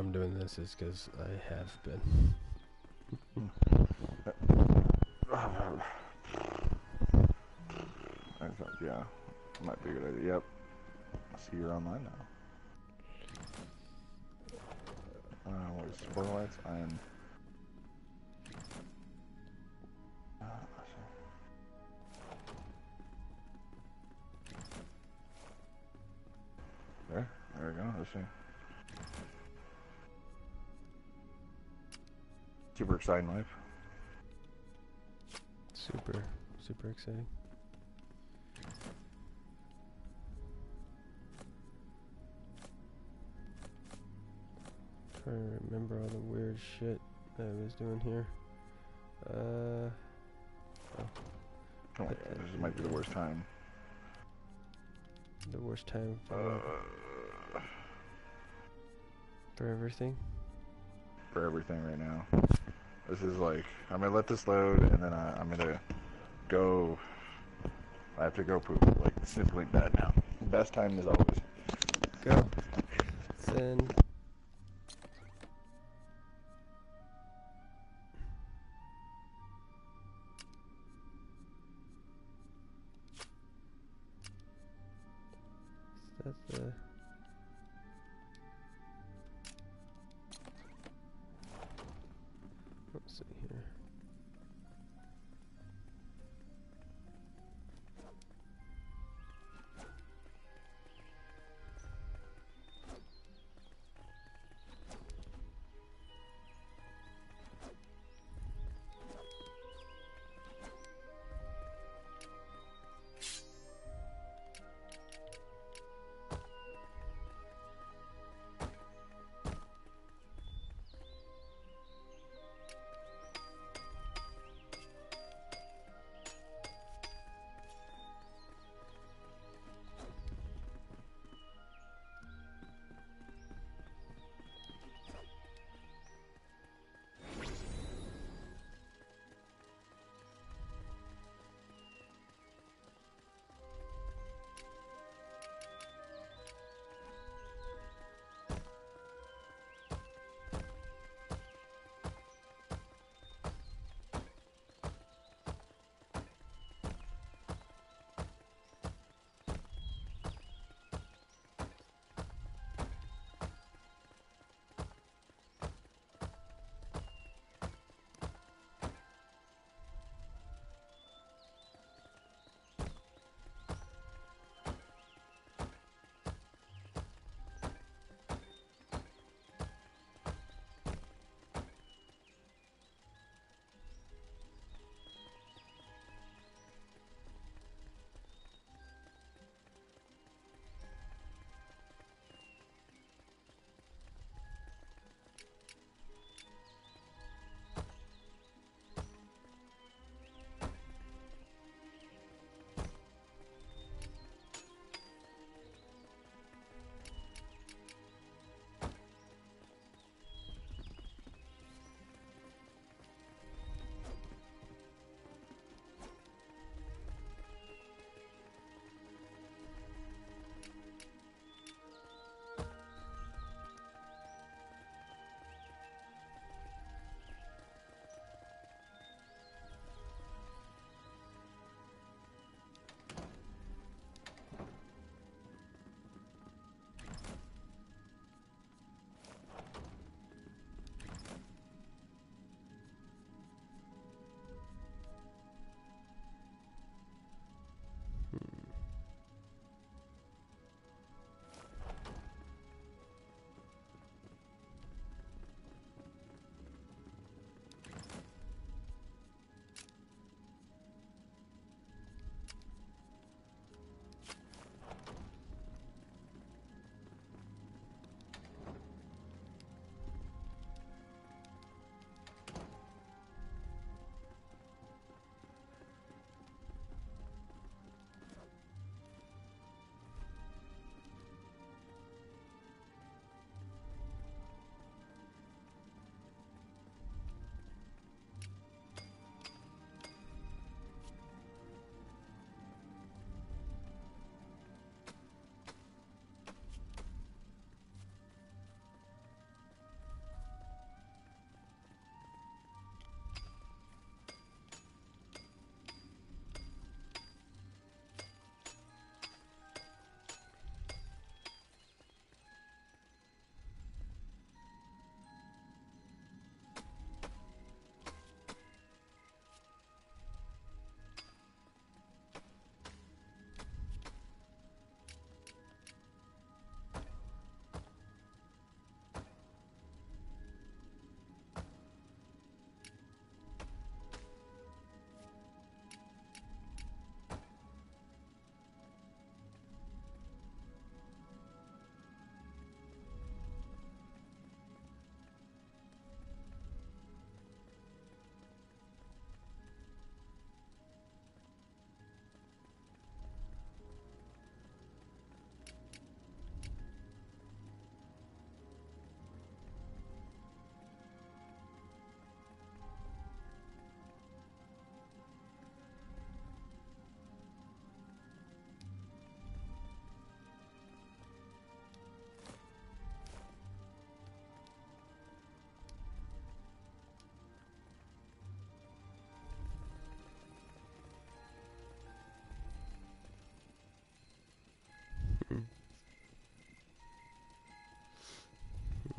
I'm doing this is because I have been. Yeah, might be a good idea. Yep. See, you're online now. Where's Sporlights? I'm. There we go. Let's see. Super exciting life. Super exciting. Trying to remember all the weird shit that I was doing here. Oh my god, this might be the worst time. The worst time for everything? For everything right now. This is like, I'm gonna let this load and then I'm gonna go. I have to go poop. Like, simply bad now. Best time is always. Go. Send. That's the. Let's see here.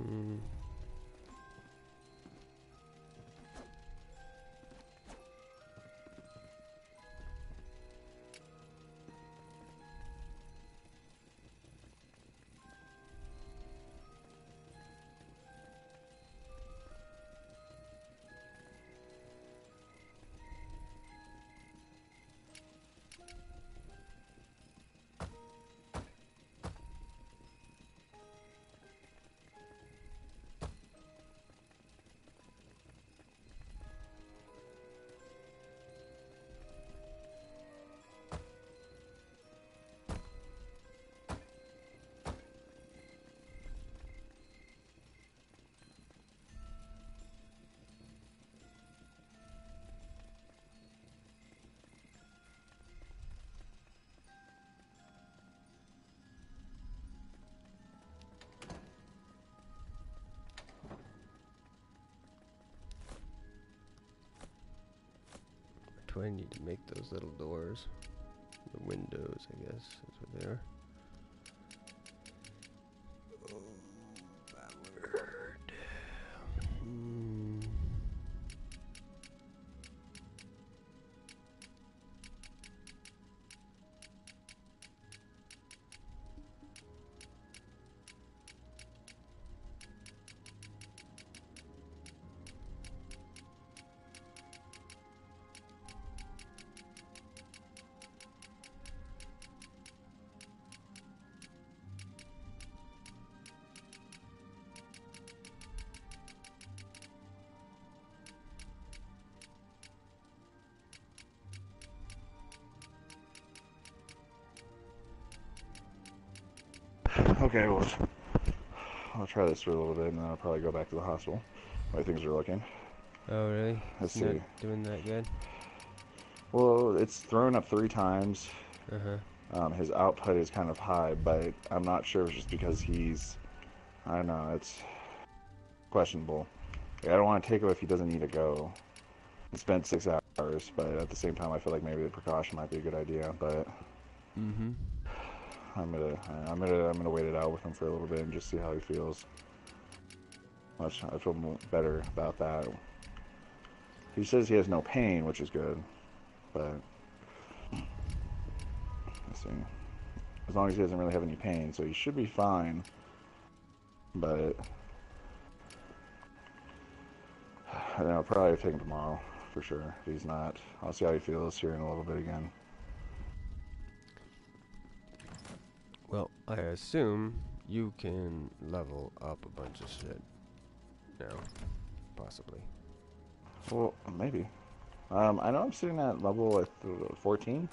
Hmm. Do I need to make those little doors? The windows, I guess. That's what they are. Oh, bad word. Hmm. Okay, well, I'll try this for a little bit, and then I'll probably go back to the hospital. The way things are looking. Oh, really? Let's It's not see. doing that good? Well, it's thrown up 3 times. Uh-huh. His output is kind of high, but I'm not sure if it's just because he's, I don't know, it's questionable. Like, I don't want to take him if he doesn't need to go. He spent 6 hours, but at the same time, I feel like maybe the precaution might be a good idea. But Mm-hmm. I'm gonna wait it out with him for a little bit and just see how he feels. I feel better about that. He says he has no pain, which is good, but let's see. As long as he doesn't really have any pain, so he should be fine. But I don't know, probably take him tomorrow for sure. If he's not, I'll see how he feels here in a little bit again. Well, I assume you can level up a bunch of shit now. Possibly. Well, maybe. I know I'm sitting at level 14.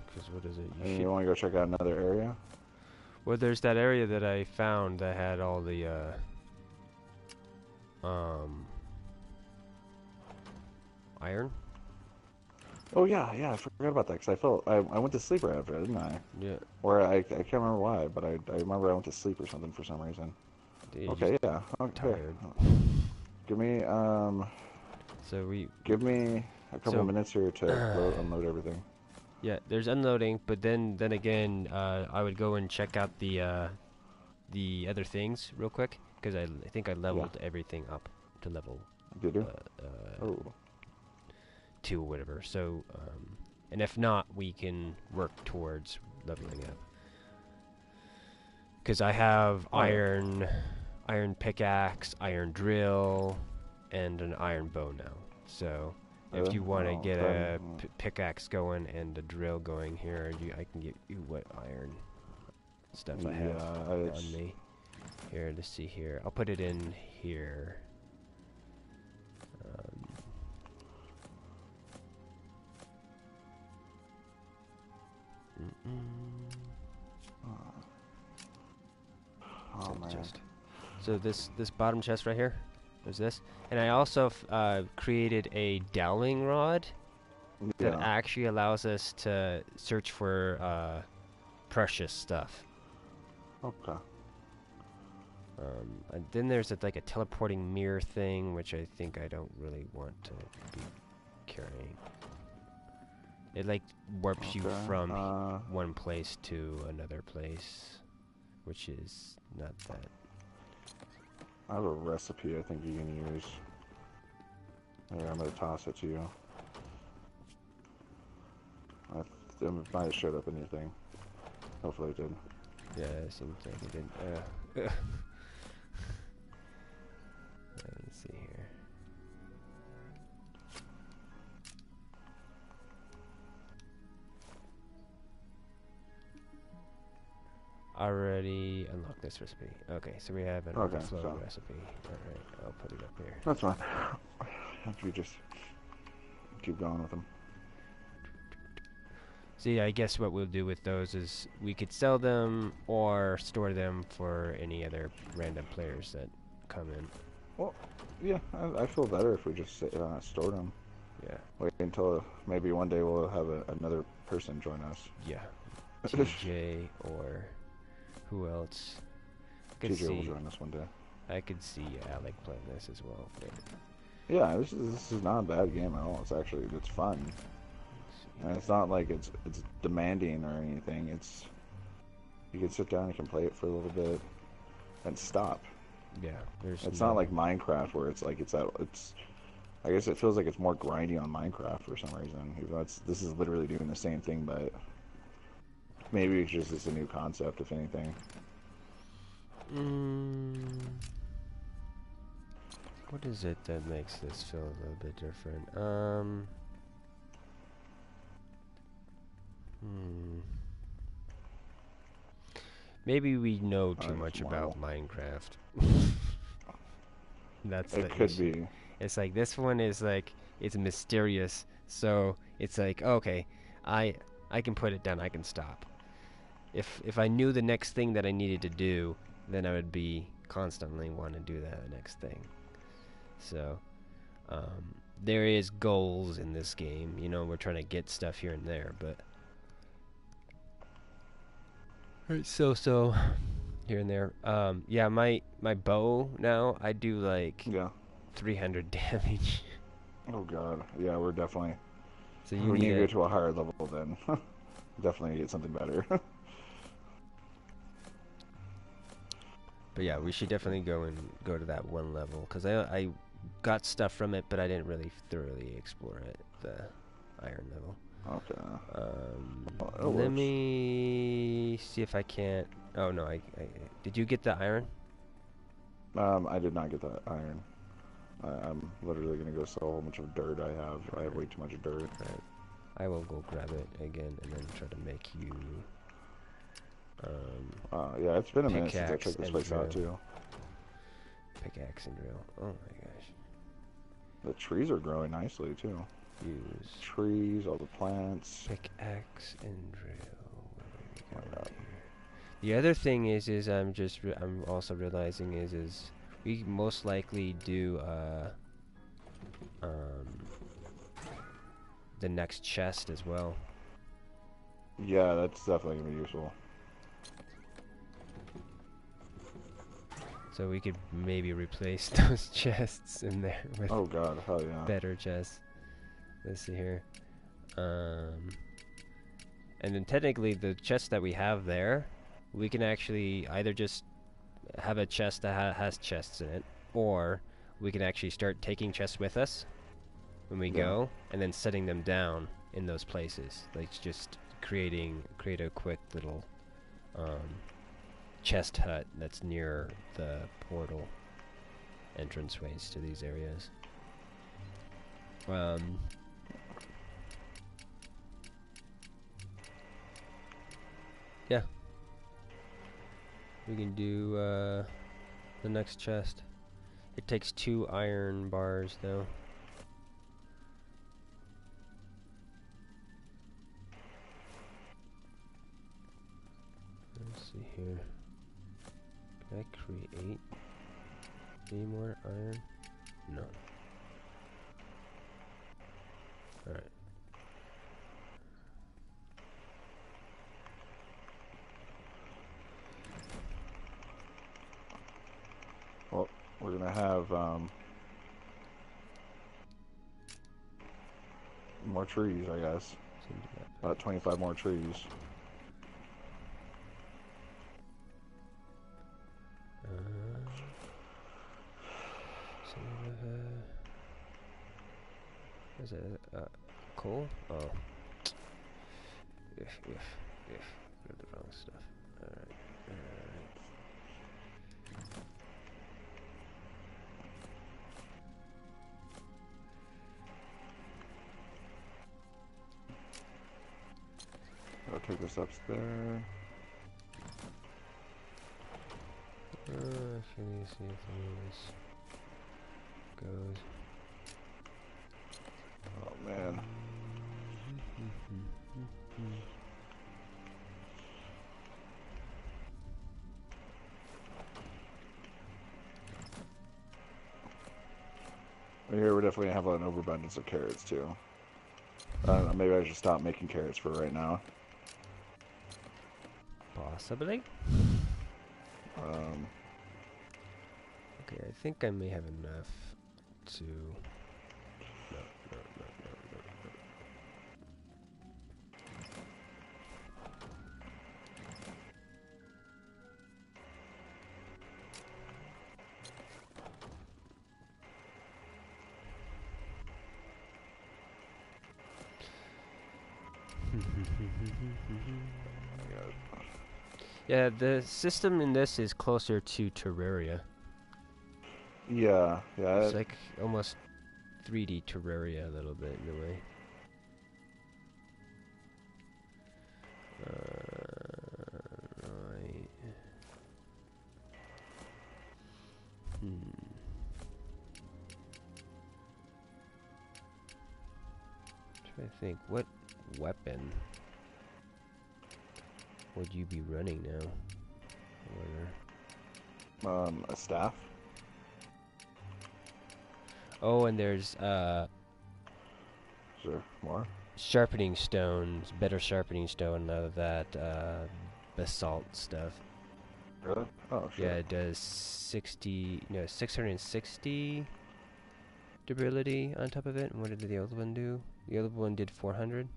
Because what is it? And you want to go check out another area? Well, there's that area that I found that had all the, iron. Oh yeah, I forgot about that because I went to sleep right after that, didn't I? Yeah. Or I can't remember why, but I remember I went to sleep or something for some reason. Dude, Okay, yeah. Okay. tired. Give me So give me a couple so minutes here to unload everything. yeah, there's unloading, but then again, I would go and check out the other things real quick because I think I leveled everything up to level Did you? Oh. 2 or whatever. So and if not, we can work towards leveling up. Because I have iron pickaxe, iron drill, and an iron bow now. So if you want to get a pickaxe going and a drill going here, I can get you what iron stuff I have on me. Here, let's see here. I'll put it in here. Oh man. Chest. So this bottom chest right here, there's this, and I also created a dowling rod that actually allows us to search for precious stuff. Okay. And then there's like a teleporting mirror thing, which I think I don't really want to be carrying. It like warps you from one place to another place, which is not that. I have a recipe I think you can use. Here, I'm gonna toss it to you. It might have showed up in your thing. Hopefully it did. Yeah, it seems like it did. Let's see here. Already unlocked this recipe. Okay, so we have an overflow recipe. Alright, I'll put it up here. That's fine. You just keep going with them. See, I guess what we'll do with those is we could sell them or store them for any other random players that come in. Well, yeah, I feel better if we just store them. Yeah. Wait until maybe one day we'll have another person join us. Yeah. TJ or who else? TJ will join us one day. I could see Alec playing this as well. But yeah, this is not a bad game at all. It's fun. And it's not like it's demanding or anything. You can sit down and you can play it for a little bit and stop. Yeah, it's not like Minecraft where it's like I guess it feels like it's more grindy on Minecraft for some reason. Even though this is literally doing the same thing, but maybe it's a new concept, if anything. What is it that makes this feel a little bit different? Maybe we know too much about Minecraft. That's the issue. Could be. It's like this one is like it's mysterious, so it's like okay, I can put it down, I can stop. If I knew the next thing that I needed to do, then I would be constantly want to do that next thing. So there is goals in this game, you know, we're trying to get stuff here and there, but so here and there. Yeah, my bow now I do like 300 damage. Oh god, yeah, we're definitely. So we need to go to a higher level then. Definitely get something better. But yeah, we should definitely go to that one level because I got stuff from it, but I didn't really thoroughly explore it. The iron level. Okay. Let me see if I can't. Oh no, I did you get the iron? I did not get the iron. I'm literally gonna go sell a whole bunch of dirt I have. I have way too much dirt. Right. I will go grab it again and then try to make you. Yeah, it's been a minute since I checked this place out too. Pickaxe and drill. Oh my gosh. The trees are growing nicely too. Use trees, all the plants. Pickaxe and drill. What do we got here? The other thing is I'm also realizing is we most likely do the next chest as well. Yeah, that's definitely gonna be useful. So we could maybe replace those chests in there with oh god, hell yeah, better chests. Let's see here. And then technically the chest that we have there, we can actually either just have a chest that has chests in it, or we can actually start taking chests with us when we go, and then setting them down in those places. Like just create a quick little chest hut that's near the portal entranceways to these areas. Yeah. We can do the next chest. It takes 2 iron bars though. Let's see here. Can I create any more iron? No. Alright. Well, we're gonna have More trees, I guess. About 25 more trees. Is it coal? Oh. If. Got the wrong stuff. Alright. I'll take this upstairs. Actually, see if this goes. Oh man. Here we're definitely gonna have an overabundance of carrots too. I don't know, maybe I should stop making carrots for right now. Possibly. Okay, I think I may have enough to. No. Yeah, the system in this is closer to Terraria. Yeah. It's like almost 3D Terraria a little bit in a way. Right. Trying to think, what weapon would you be running now? A staff. Oh, and there's Sure, more. Sharpening stones, better sharpening stone out of that basalt stuff. Really? Oh, sure. Yeah, it does 660 durability on top of it. And what did the other one do? The other one did 400.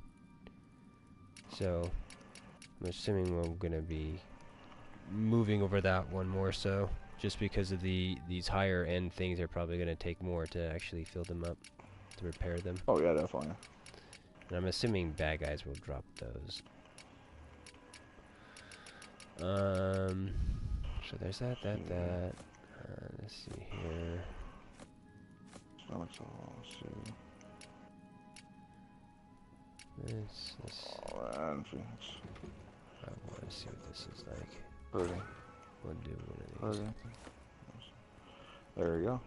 So I'm assuming we're gonna be moving over that one more so, just because of these higher end things are probably gonna take more to actually fill them up, to repair them. Oh yeah, definitely. And I'm assuming bad guys will drop those. So there's that. Let's see here. Let's see. This. Oh, I want to see what this is like. Okay. We'll do one of these. Okay. There we go.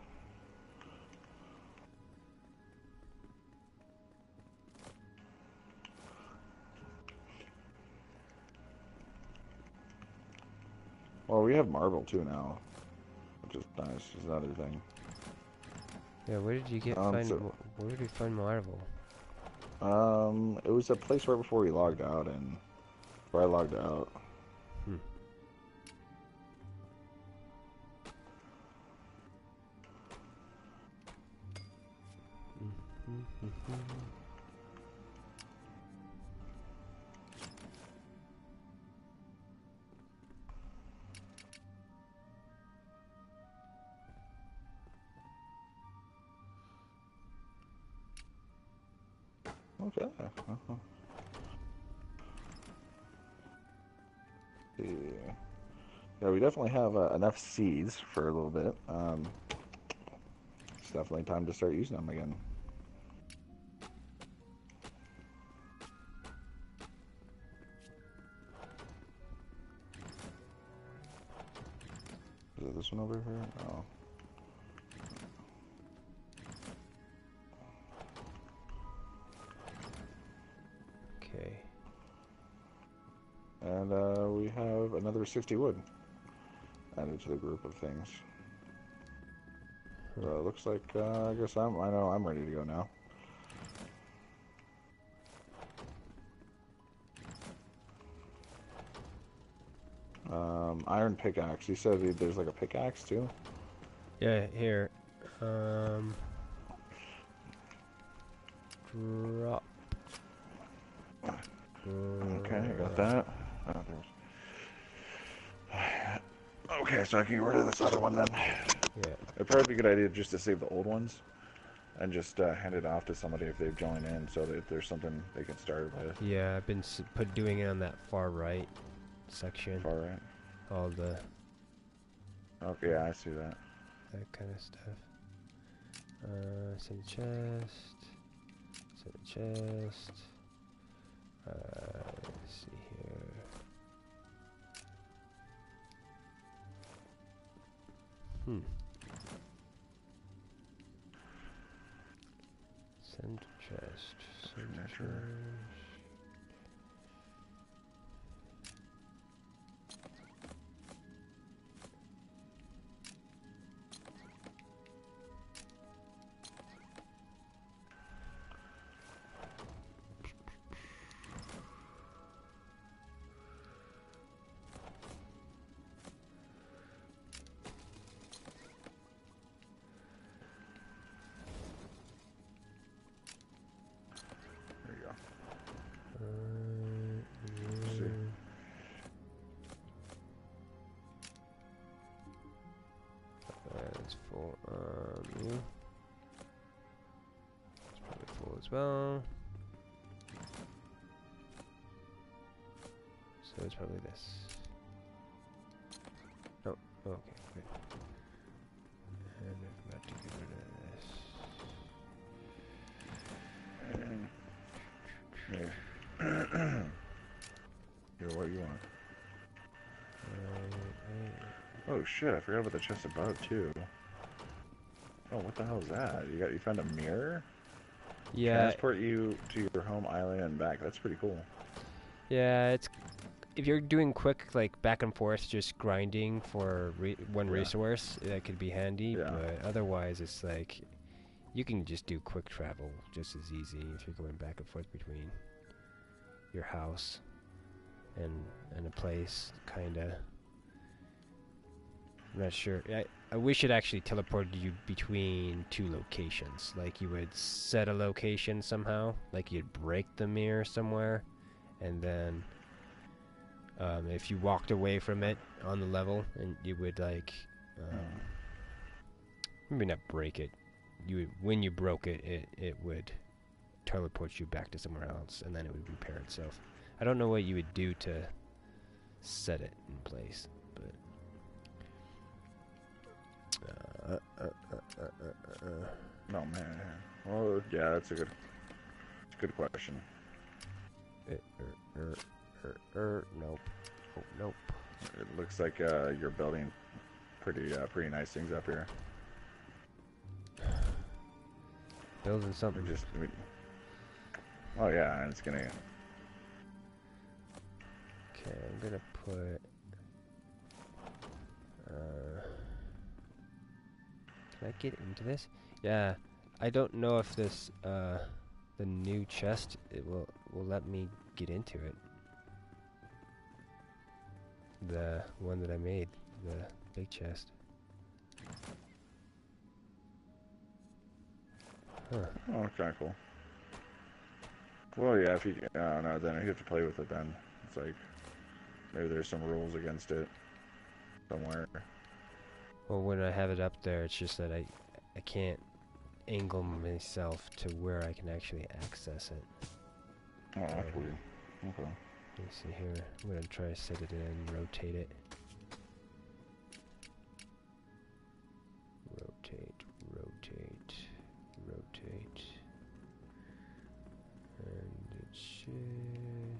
Well, we have marble too now, which is nice. Is another thing. Yeah, where did you where did you find marble? It was a place right before we logged out, and before I logged out. Okay. Yeah, we definitely have enough seeds for a little bit. It's definitely time to start using them again. Is it this one over here? Oh. Okay. And we have another 60 wood added to the group of things. So it looks like I guess I know I'm ready to go now. Iron pickaxe. You said there's like a pickaxe too? Yeah, here. Okay, I got that. Oh, okay, so I can get rid of this other one then. Yeah. It'd probably be a good idea just to save the old ones and just hand it off to somebody if they've joined in, so that if there's something they can start with. Yeah, I've been doing it on that far right section. Far right. All the. Okay, yeah, I see that. That kind of stuff. Send chest. Send chest. Let's see here. Send chest. Send chest. That's full. You. It's probably full as well. So it's probably this. Oh, okay, good. And I'm about to get rid of this. Here, what you want? Oh shit! I forgot about the chest above too. Oh, what the hell is that? You found a mirror? Yeah. Transport you to your home island and back. That's pretty cool. Yeah, it's if you're doing quick like back and forth, just grinding for one resource, that could be handy. Yeah. But otherwise, it's like you can just do quick travel just as easy if you're going back and forth between your house and a place, kinda. I'm not sure. I wish it actually teleported you between two locations. Like you would set a location somehow, like you'd break the mirror somewhere, and then if you walked away from it on the level, and you would like maybe not break it. You would, when you broke it, it would teleport you back to somewhere else, and then it would repair itself. I don't know what you would do to set it in place, but. Oh man. Well, yeah, that's a good question. Nope. Oh, nope. It looks like you're building pretty nice things up here. Building something. Oh yeah, and it's gonna. Okay, I'm gonna put. Can I get into this? Yeah, I don't know if this the new chest will let me get into it. The one that I made, the big chest. Huh. Oh, okay, cool. Well, yeah, if you no, then you have to play with it. Then it's like maybe there's some rules against it somewhere. Well, when I have it up there, it's just that I can't angle myself to where I can actually access it. Oh, that's weird. Okay. Let me see here. I'm gonna try to set it in, rotate it. Rotate, rotate, rotate. And it should...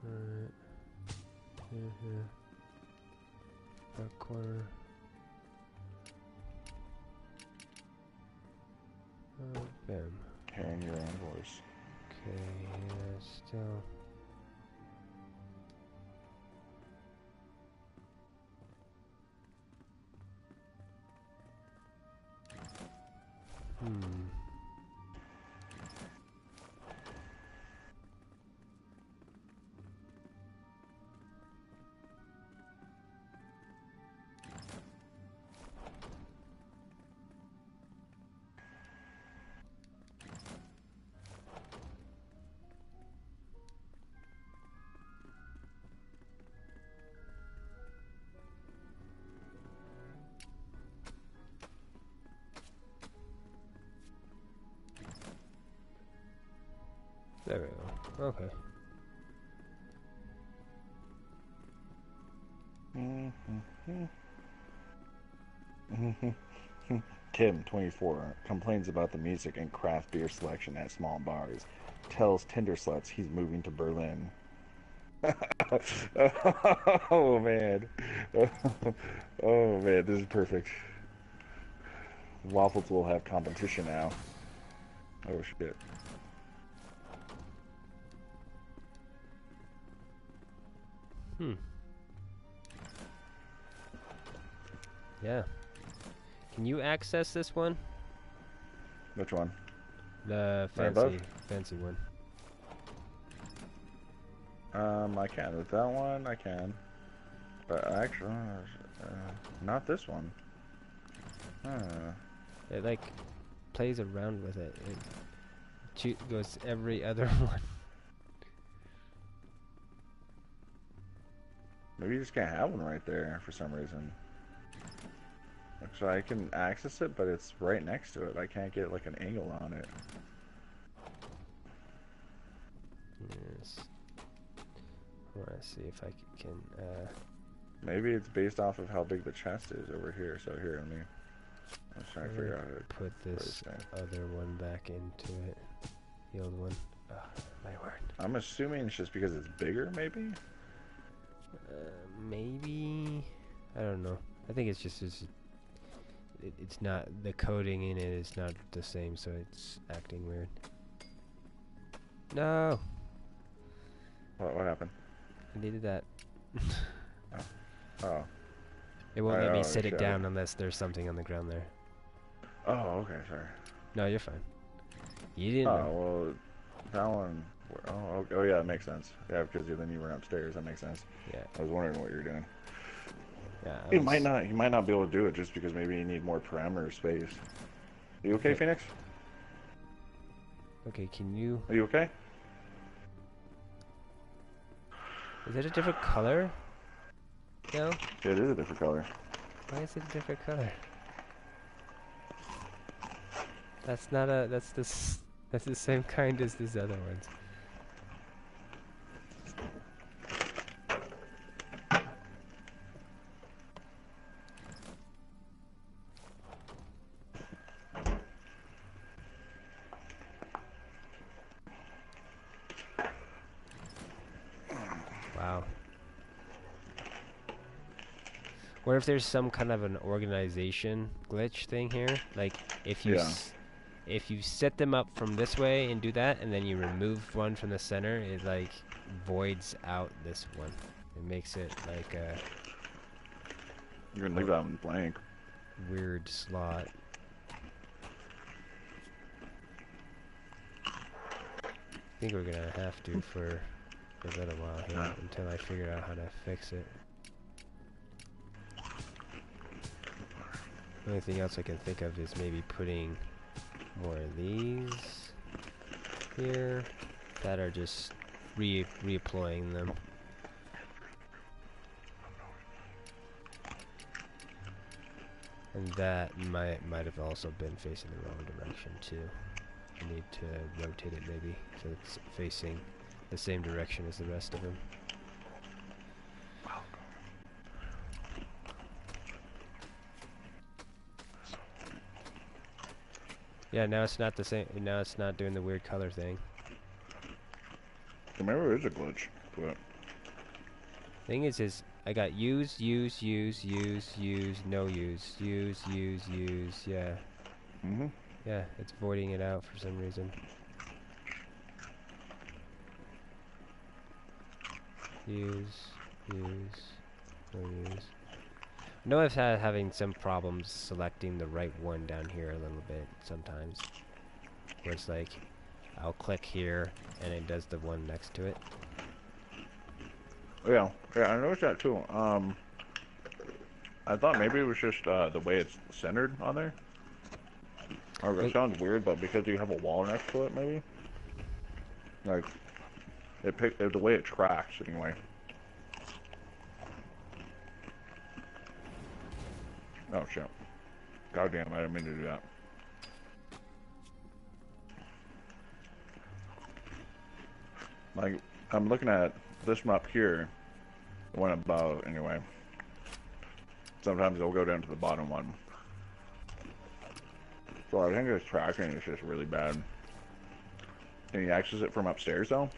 Alright. Here. That corner. Bam. Carrying your own voice. Okay, yeah, still. Okay. Tim, 24, complains about the music and craft beer selection at small bars. Tells Tinder sluts he's moving to Berlin. Oh man. Oh man, this is perfect. Waffles will have competition now. Oh shit. Yeah. Can you access this one? Which one? The Right fancy one. I can. With that one, I can. But actually, not this one. It like plays around with it. It goes every other one. Maybe you just can't have one right there for some reason. So I can access it, but it's right next to it. I can't get like an angle on it. Yes. I want to see if I can. Maybe it's based off of how big the chest is over here. So here, let me. I'm trying to figure out how to put this other one back into it. The old one. Oh, my word. I'm assuming it's just because it's bigger, maybe. Maybe. I don't know. I think it's just it's not, the coding in it is not the same, so it's acting weird. No. What happened? I needed that. Oh. It won't let me sit it down unless there's something on the ground there. Oh, okay, sorry. No, you're fine. You didn't. Oh, well, that one. Oh, yeah, that makes sense. Yeah, because then you were upstairs. That makes sense. Yeah. I was wondering what you were doing. Yeah. You might not be able to do it just because maybe you need more parameter space. Are you okay, Phoenix? Okay, can you? Are you okay? Is it a different color? No? Yeah, it is a different color. Why is it a different color? That's not a. That's the same kind as these other ones. Wow. What if there's some kind of an organization glitch thing here? Like, if you set them up from this way and do that, and then you remove one from the center, it like voids out this one. It makes it like a. You're gonna leave that one blank. Weird slot. I think we're gonna have to for a little while here until I figure out how to fix it. The only thing else I can think of is maybe putting more of these here that are just reapplying them. And that might have also been facing the wrong direction too. I need to rotate it maybe so it's facing the same direction as the rest of them. Yeah, now it's not the same. Now it's not doing the weird color thing. Remember, it is a glitch. But thing is I got use, no use, yeah. Yeah, it's voiding it out for some reason. Use, no use. I know I've had having some problems selecting the right one down here a little bit sometimes. Where it's like, I'll click here and it does the one next to it. Yeah, I noticed that too. I thought maybe it was just the way it's centered on there. Or it sounds weird, but because you have a wall next to it, maybe. Like, the way it tracks anyway. Oh shit. Goddamn, I didn't mean to do that. Like, I'm looking at this map here, the one above, anyway. Sometimes it'll go down to the bottom one. So I think this tracking is just really bad. Can you access it from upstairs, though?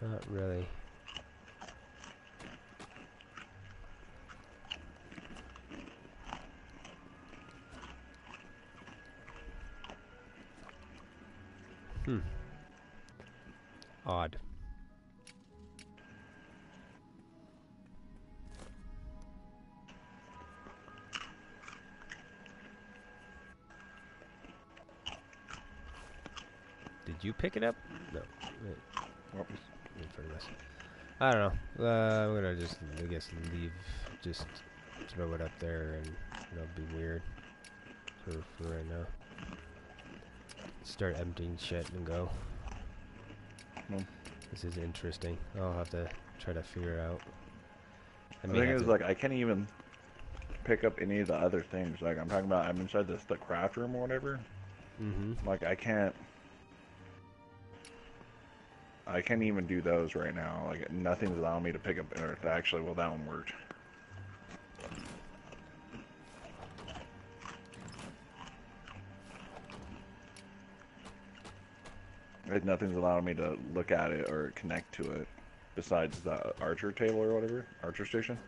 Not really. Odd. Did you pick it up? No. Wait. Well, In front of us. I don't know. I'm gonna just, I guess, leave. Just throw it up there, and it'll be weird for right now. Start emptying shit and go. This is interesting. I'll have to try to figure out. the thing is, like, I can't even pick up any of the other things. Like, I'm talking about, I'm inside the craft room or whatever. Like, I can't even do those right now. Like, nothing's allowing me to pick up Earth. Actually, well, that one worked. Like, nothing's allowing me to look at it or connect to it besides the archer table or whatever, archer station.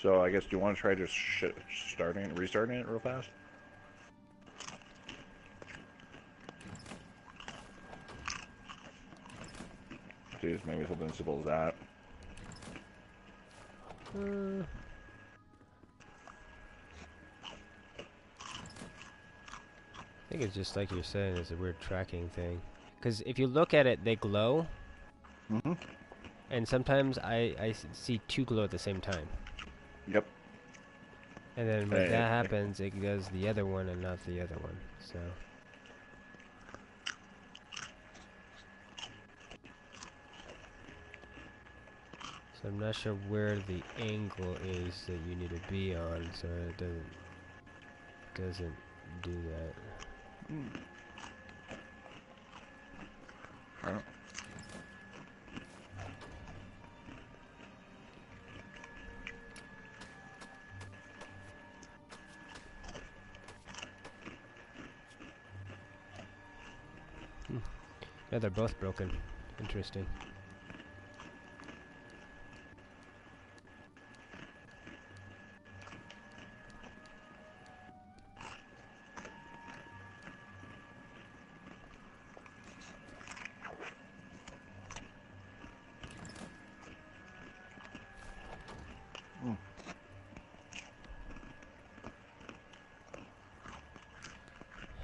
So I guess, do you want to try just restarting it real fast? See, maybe something as simple as that. I think it's just like you're saying, it's a weird tracking thing. Because if you look at it, they glow. And sometimes I see two glow at the same time. Yep. And then when that happens, it does the other one and not the other one. So I'm not sure where the angle is that you need to be on, so it doesn't do that. Yeah, they're both broken. Interesting.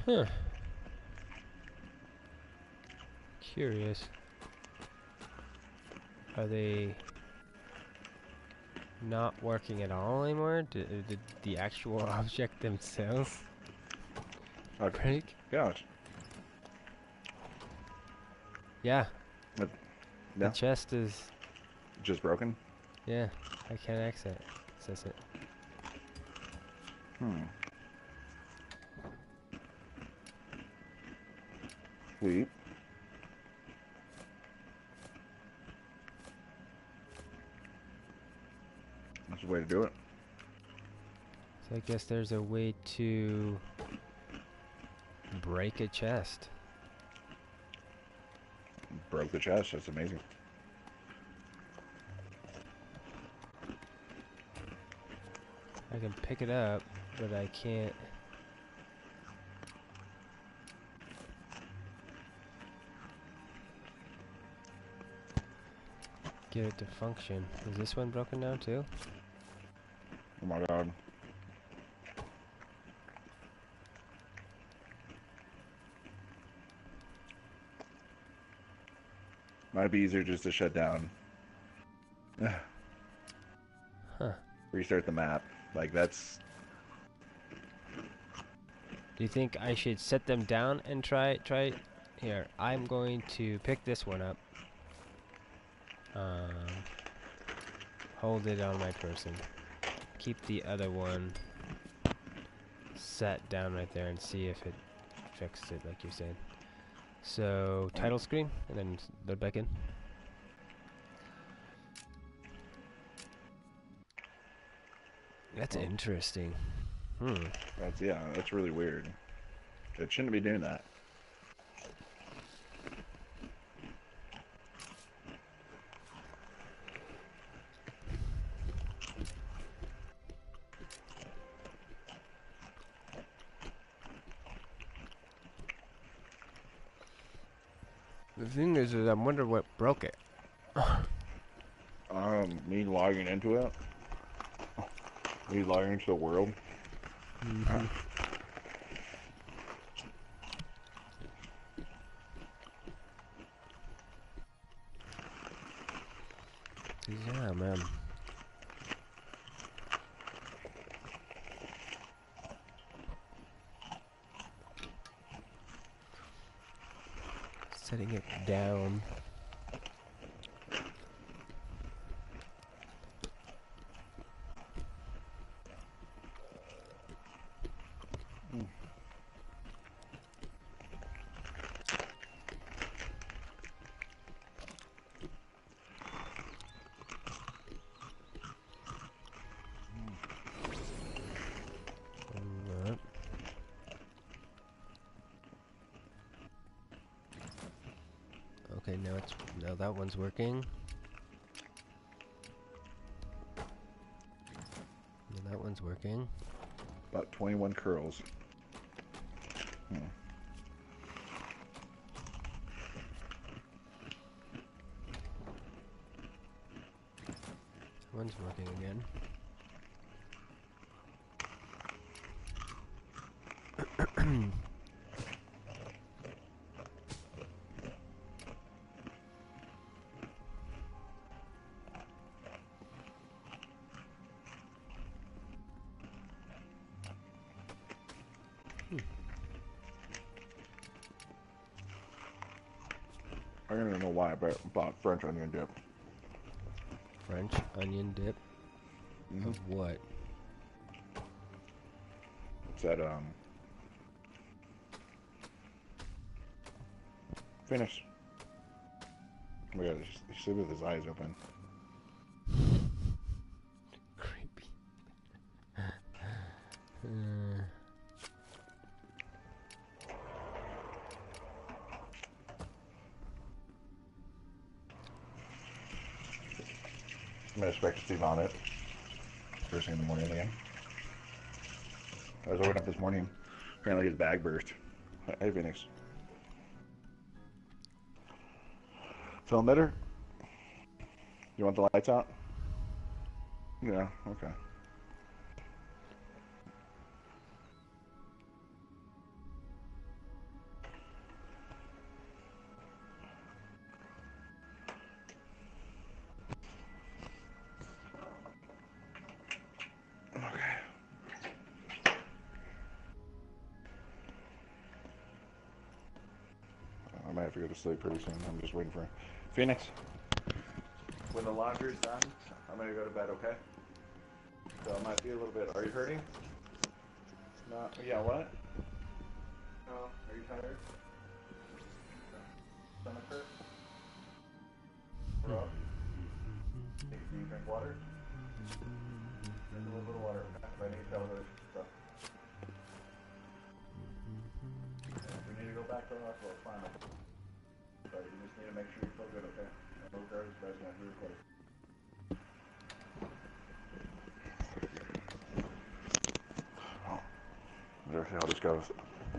Huh. Curious. Are they not working at all anymore? Did the actual object themselves break? Gosh. Yeah. But, The chest is just broken? Yeah, I can't access it. Sweet. That's the way to do it. So I guess there's a way to break a chest. Broke the chest. That's amazing. I can pick it up, but I can't get it to function. Is this one broken now too? Oh my god. Might be easier just to shut down. Huh. restart the map. Like, that's... Do you think I should set them down and try Here, I'm going to pick this one up. Hold it on my person. Keep the other one set down right there and see if it fixed it like you said. So, title screen, and then load back in. That's interesting. That's really weird. It shouldn't be doing that. The thing is I wonder what broke it. Me logging into it. Me logging into the world. Mm-hmm. Yeah, man. Setting it down. Okay, now that one's working. Now that one's working. About 21 curls. One's working again. I don't know why I bought French onion dip. French onion dip? Mm-hmm. Of what? It's that, Finish. Oh my god, he's sleeping with his eyes open. Creepy. I'm gonna expect to Steve on it first thing in the morning again. I was waking up this morning. Apparently his bag burst. Hey, Phoenix. Feeling better? You want the lights out? Yeah, okay. I might have to go to sleep pretty soon. I'm just waiting for Phoenix. When the laundry's done, I'm gonna go to bed, okay? So it might be a little bit. Are you hurting? No. Yeah. What? No. Are you tired? Stomach hurt? Throw up? Can you drink water? Drink a little bit of water. Okay? If I need to tell her stuff. If we need to go back to the hospital, it's fine. But you just need to make sure you feel good, okay? No guards, guys, not here, close. Let's see how this goes.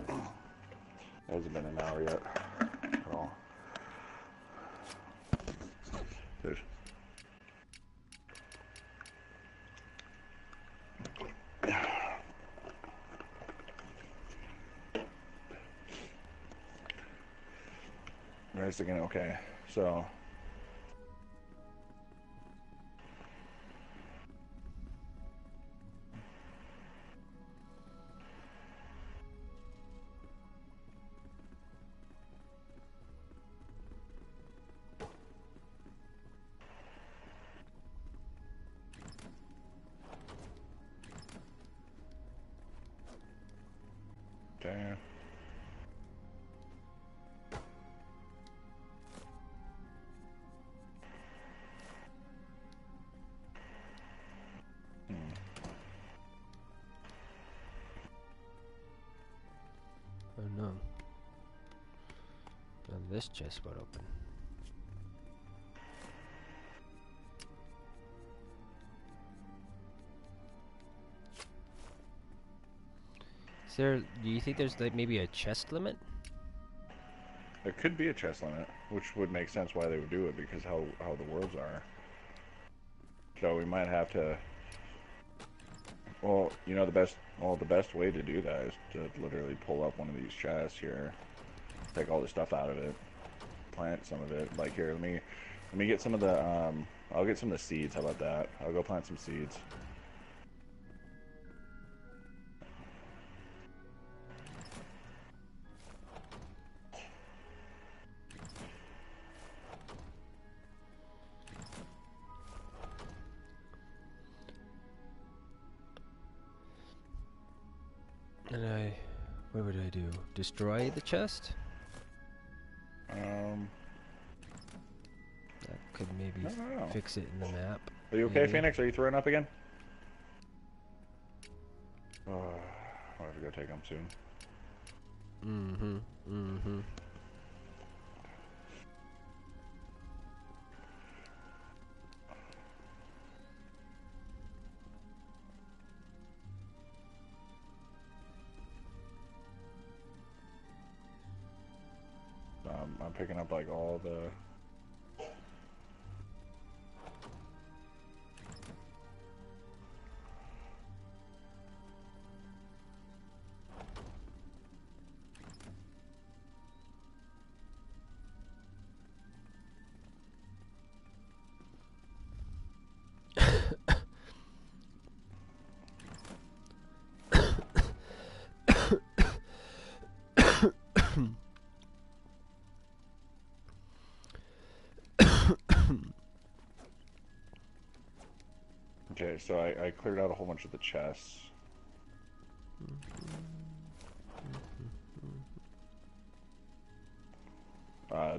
It hasn't been an hour yet at all. Good. I was thinking, okay, so This chest won't open. Is there? Do you think there's like maybe a chest limit? There could be a chest limit, which would make sense why they would do it because how the worlds are. So we might have to. Well, you know the best way to do that is to literally pull up one of these chests here, take all the stuff out of it, plant some of it. Like here, let me get some of the I'll get some of the seeds. How about that? I'll go plant some seeds. And what would I do? Destroy the chest? That could maybe fix it in the map. Are you okay, maybe. Phoenix? Are you throwing up again? I'll have to go take them soon. I'm picking up like all the Okay, so I cleared out a whole bunch of the chests.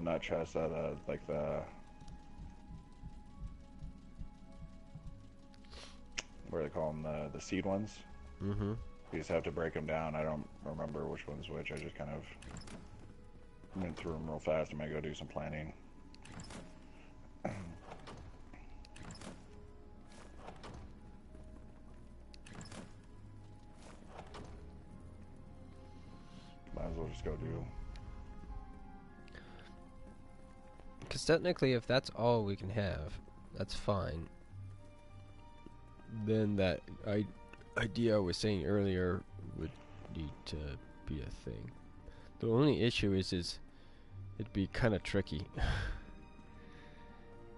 Not chests, like the... What do they call them? The seed ones? You just have to break them down. I don't remember which one's which. I just kind of went through them real fast. I might go do some planning. Might as well just go do. Because technically, if that's all we can have, that's fine. Then that idea I was saying earlier would need to be a thing. The only issue is it'd be kind of tricky.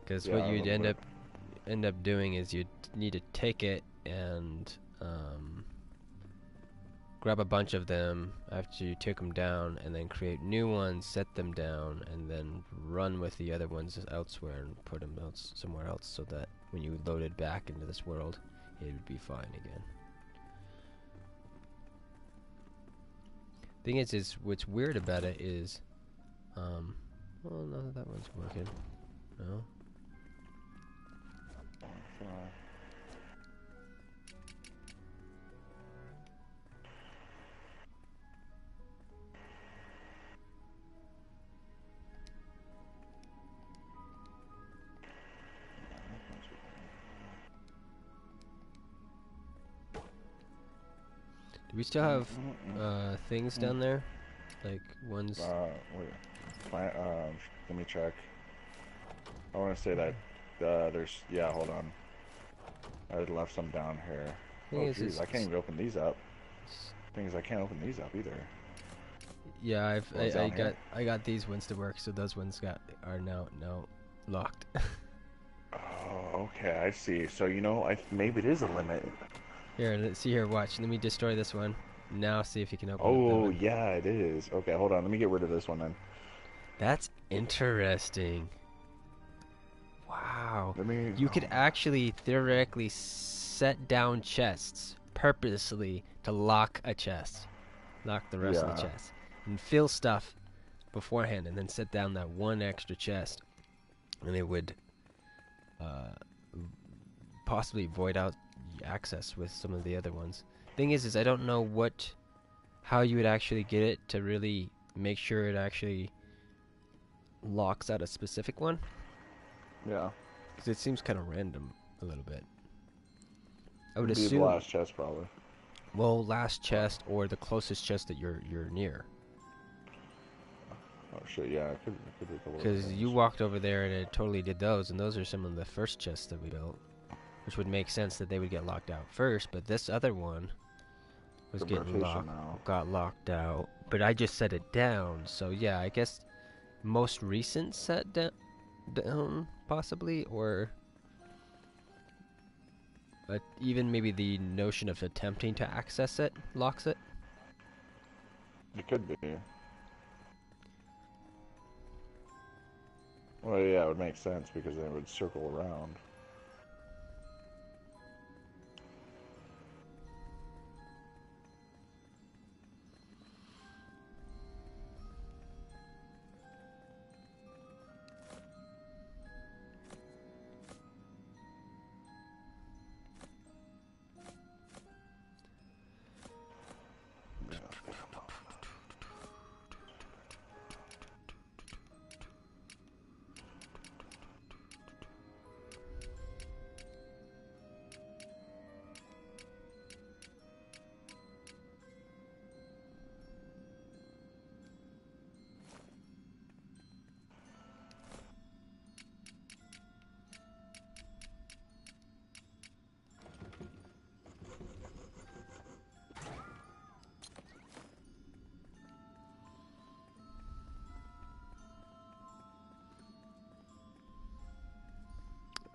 Because what you'd end up doing is you'd need to take it and grab a bunch of them after you took them down, and then create new ones, set them down, and then run with the other ones elsewhere and put them somewhere else, so that when you loaded back into this world, it would be fine again. Thing is what's weird about it is, well, no, that one's working. No. Do we still have things down there? Like ones... wait. Let me check. I want to say that there's... Yeah, hold on. I left some down here. Oh, jeez, I can't even open these up. Thing is, I can't open these up either. Yeah, I got these ones to work, so those ones are now locked. Oh, okay, I see. So you know, maybe it is a limit. Here, let's see here. Watch. Let me destroy this one. Now see if you can open it. Oh, yeah, it is. Okay, hold on. Let me get rid of this one then. That's interesting. Wow. You could actually theoretically set down chests purposely to lock a chest, lock the rest of the chest, and fill stuff beforehand, and then set down that one extra chest, and it would possibly void out access with some of the other ones. Thing is I don't know how you would actually get it to really make sure it actually locks out a specific one? Yeah. Because it seems kind of random a little bit. I would It'd be the assume. last chest probably. Well, last chest or the closest chest that you're near. Oh shit, yeah, it could be a couple of Because you things. walked over there and it totally did those, and those are some of the first chests that we built, which would make sense that they would get locked out first. But this other one was The getting rotation now. got locked out. But I just set it down, so yeah, I guess most recent set down possibly, or even maybe the notion of attempting to access it locks it. It could be. Well, yeah, it would make sense because then it would circle around.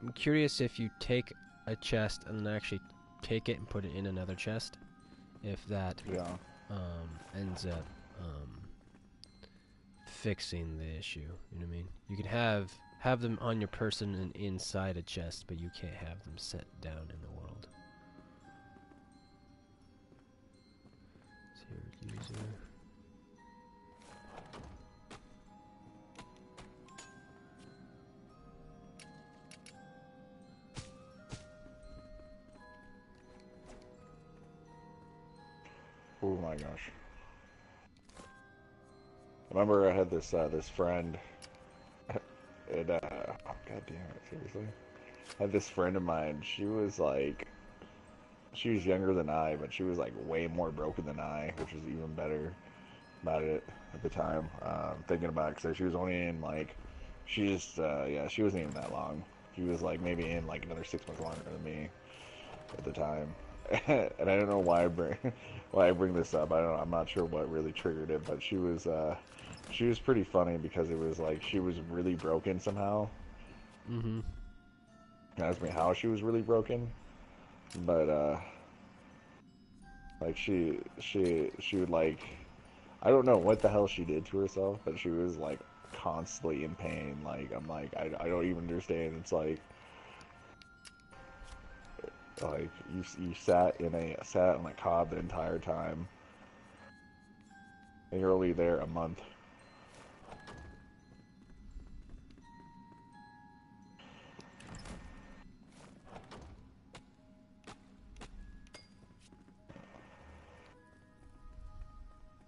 I'm curious if you take a chest and then actually take it and put it in another chest, if that Yeah. ends up fixing the issue. You know what I mean? You can have them on your person and inside a chest, but you can't have them set down in the world. Zero user. Oh my gosh. Remember I had this friend and oh god damn it, seriously. I had this friend of mine, she was younger than I, but she was like way more broken than I, which was even better about it at the time. Thinking about it, because she was only in like, she just, yeah, she wasn't even that long. She was like maybe in like another 6 months longer than me at the time. And I don't know why why I bring this up. I'm not sure what really triggered it, but she was pretty funny because it was like she was really broken somehow. Mm-hmm. Asked me how she was really broken, but like she would like, I don't know what the hell she did to herself, but she was like constantly in pain. Like I'm like I don't even understand. It's like you sat on a cot the entire time, and you're only there a month.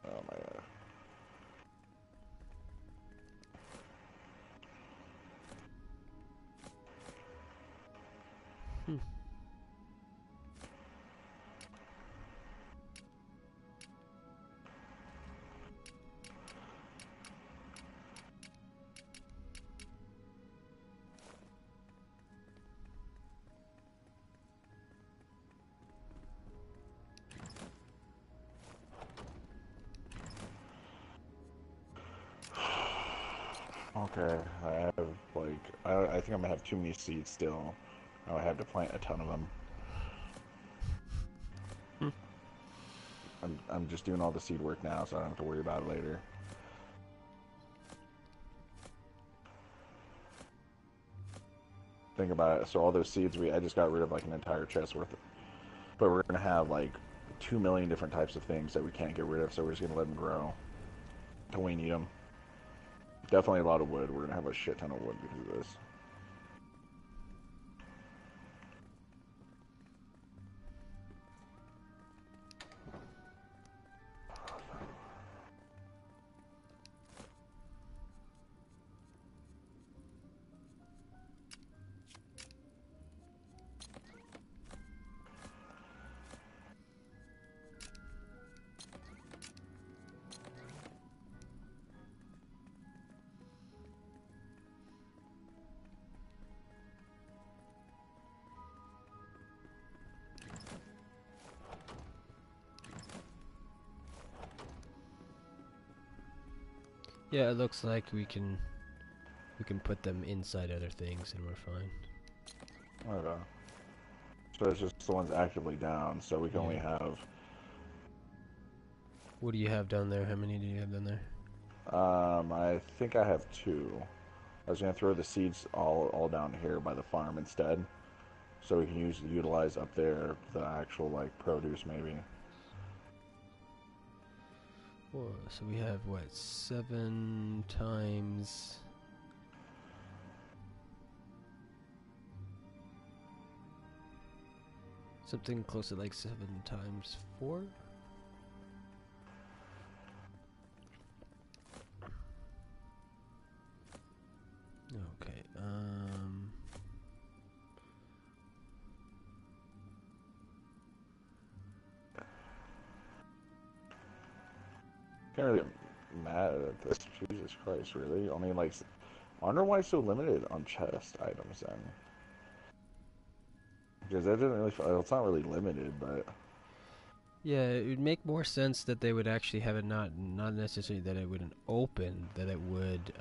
Oh my god. Hmm. Okay, I have like I think I'm gonna have too many seeds still. I have to plant a ton of them. Hmm. I'm just doing all the seed work now, so I don't have to worry about it later. Think about it. So all those seeds I just got rid of like an entire chest worth. But we're gonna have like 2 million different types of things that we can't get rid of, so we're just gonna let them grow until we need them. Definitely a lot of wood. We're gonna have a shit ton of wood because of this. Yeah, it looks like we can put them inside other things and we're fine. Okay. So it's just the ones actively down, so we can only have... What do you have down there? How many do you have down there? I think I have 2. I was gonna throw the seeds all down here by the farm instead, so we can utilize up there the actual like produce maybe. Whoa, so we have what, 7 times... Something close to like 7 times 4? Okay, Can't really get mad at this. Jesus Christ, really? I mean, like, I wonder why it's so limited on chest items then. Because that didn't really, well, it's not really limited, but... yeah, it would make more sense that they would actually have it not necessarily that it wouldn't open, that it would,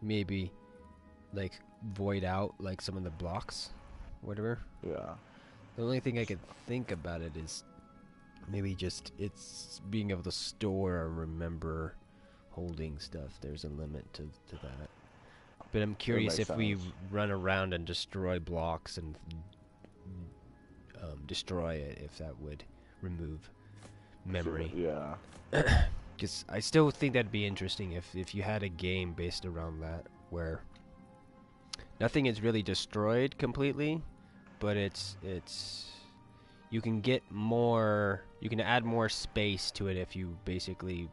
maybe, like, void out, like, some of the blocks, whatever. Yeah. The only thing I could think about it is maybe just it's being able to store or remember holding stuff. There's a limit to that. But I'm curious if we run around and destroy blocks and destroy it, if that would remove memory. Yeah. Because I still think that'd be interesting if you had a game based around that where nothing is really destroyed completely, but it's you can get more, you can add more space to it if you basically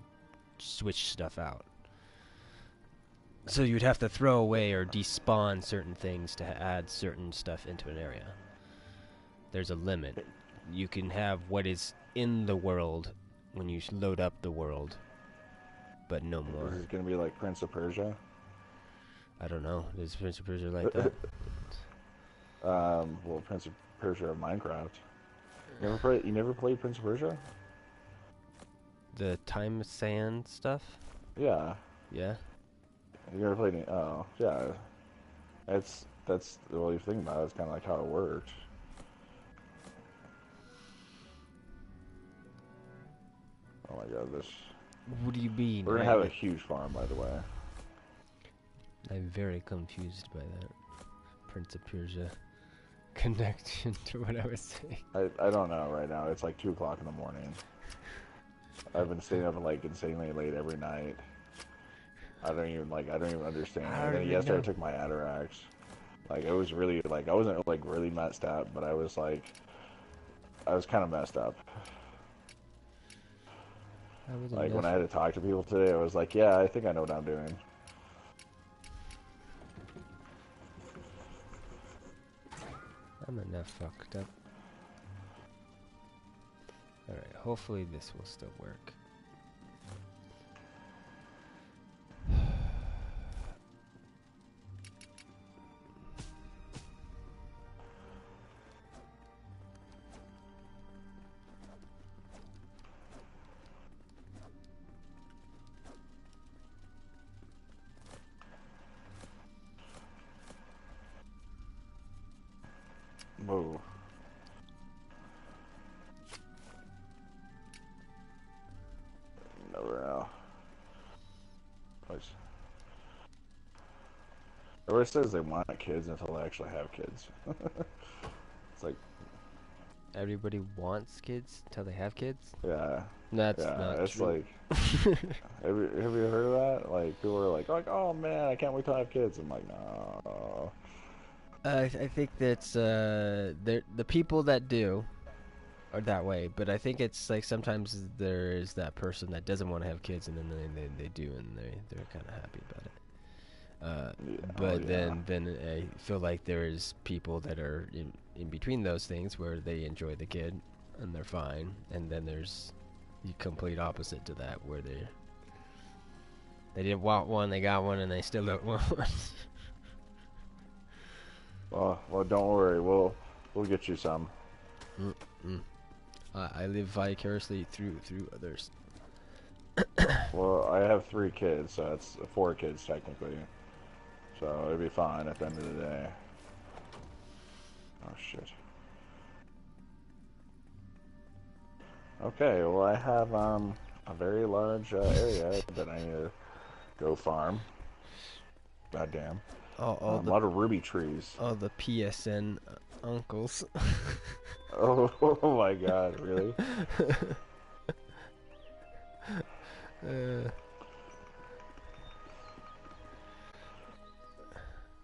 switch stuff out. So you'd have to throw away or despawn certain things to add certain stuff into an area. There's a limit. You can have what is in the world when you load up the world, but no more. Is it going to be like Prince of Persia? I don't know. Is Prince of Persia like that? Well, Prince of Persia of Minecraft. You never played Prince of Persia? The time sand stuff? Yeah. Yeah. You never played any? Oh, yeah. That's well, you think about it, it's kind of like how it worked. Oh my God, this. What do you mean? We're gonna have a huge farm, by the way. I'm very confused by that Prince of Persia connection to what I was saying. I don't know right now. It's like 2 o'clock in the morning. I've been staying up like insanely late every night. I don't even understand. And then yesterday I took my Atarax. Like, it was really, like, I wasn't like really messed up, but I was kind of messed up. Like, when I had to talk to people today, I was like, yeah, I think I know what I'm doing. I'm enough fucked up. Alright, hopefully this will still work. Whoa. Never know. Everybody says they want kids until they actually have kids. It's like... Everybody wants kids until they have kids? Yeah. That's not it's true. Like... have you heard of that? Like, people are like, oh man, I can't wait to have kids. I'm like, no. I think that's the people that do are that way, but I think it's like sometimes there is that person that doesn't want to have kids, and then they do, and they're kind of happy about it. But then I feel like there's people that are in between those things where they enjoy the kid and they're fine, and then there's the complete opposite to that where they didn't want one, they got one, and they still don't want one. Well, don't worry. We'll get you some. I live vicariously through others. Well, I have 3 kids, so that's 4 kids technically. So it'd be fine at the end of the day. Oh shit. Okay, well I have a very large area that I need to go farm. Goddamn. A lot of ruby trees. All the PSN uncles. Oh, oh my god, really?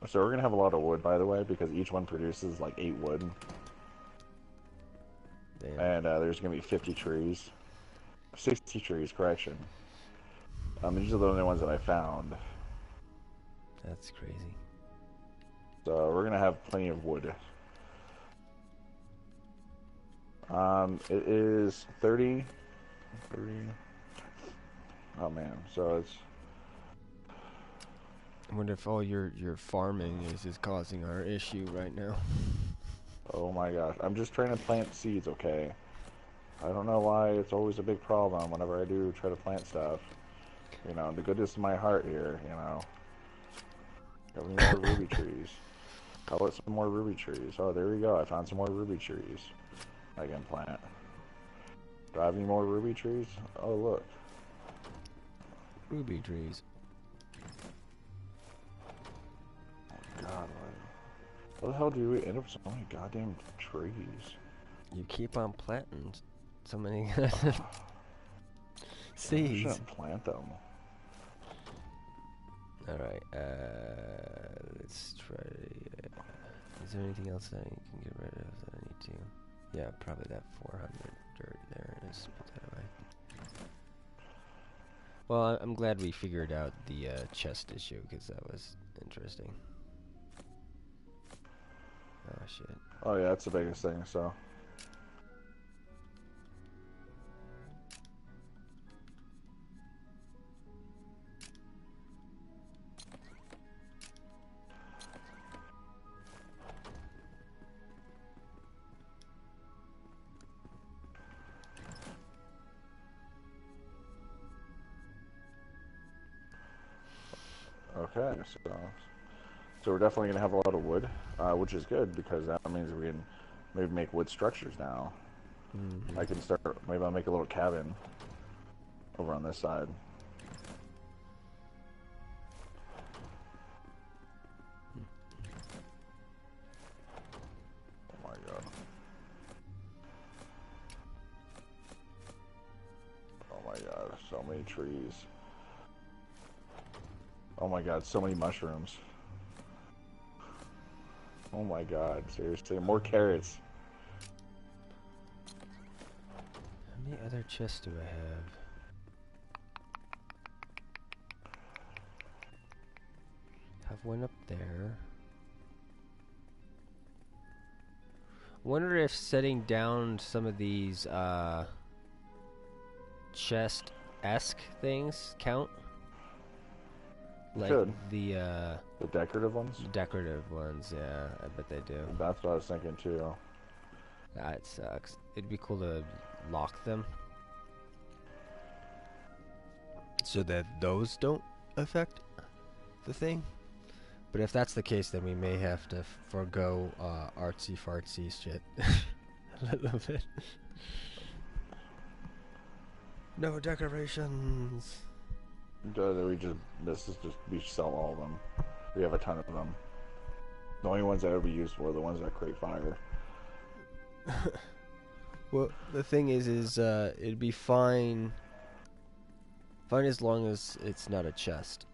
So we're gonna have a lot of wood, by the way, because each one produces like 8 wood. Damn. And there's gonna be 50 trees. 60 trees, correction. These are the only ones that I found. That's crazy. So we're gonna have plenty of wood. It is 30. Oh man, so it's... I wonder if all your farming is causing our issue right now. Oh my gosh, I'm just trying to plant seeds, okay? I don't know why it's always a big problem whenever I do try to plant stuff. You know, the goodness of my heart here, you know. Got more ruby trees. How about some more ruby trees? Oh, there we go, I found some more ruby trees I can plant. Do I have any more ruby trees? Oh, look. Ruby trees. Oh god, what the hell do we end up with so many goddamn trees? You keep on planting so many seeds. I shouldn't plant them. Alright, let's try. Is there anything else that I can get rid of that I need to? Yeah, probably that 400 dirt there. Let's put that away. Well, I'm glad we figured out the chest issue, because that was interesting. Oh shit. Oh yeah, that's the biggest thing, so. Okay, so we're definitely gonna have a lot of wood, which is good because that means we can maybe make wood structures now. Mm-hmm. I can start. Maybe I'll make a little cabin over on this side. Oh my god. Oh my god, so many trees. Oh my god, so many mushrooms. Oh my god, seriously, more carrots. How many other chests do I have? Have one up there. Wonder if setting down some of these chest-esque things count? Like the decorative ones? Decorative ones, yeah, I bet they do. That's what I was thinking too. That sucks. It'd be cool to lock them so that those don't affect the thing. But if that's the case, then we may have to forego artsy-fartsy shit a little bit. No decorations. We sell all of them. We have a ton of them. The only ones that would be useful are the ones that create fire. Well, the thing is it'd be fine as long as it's not a chest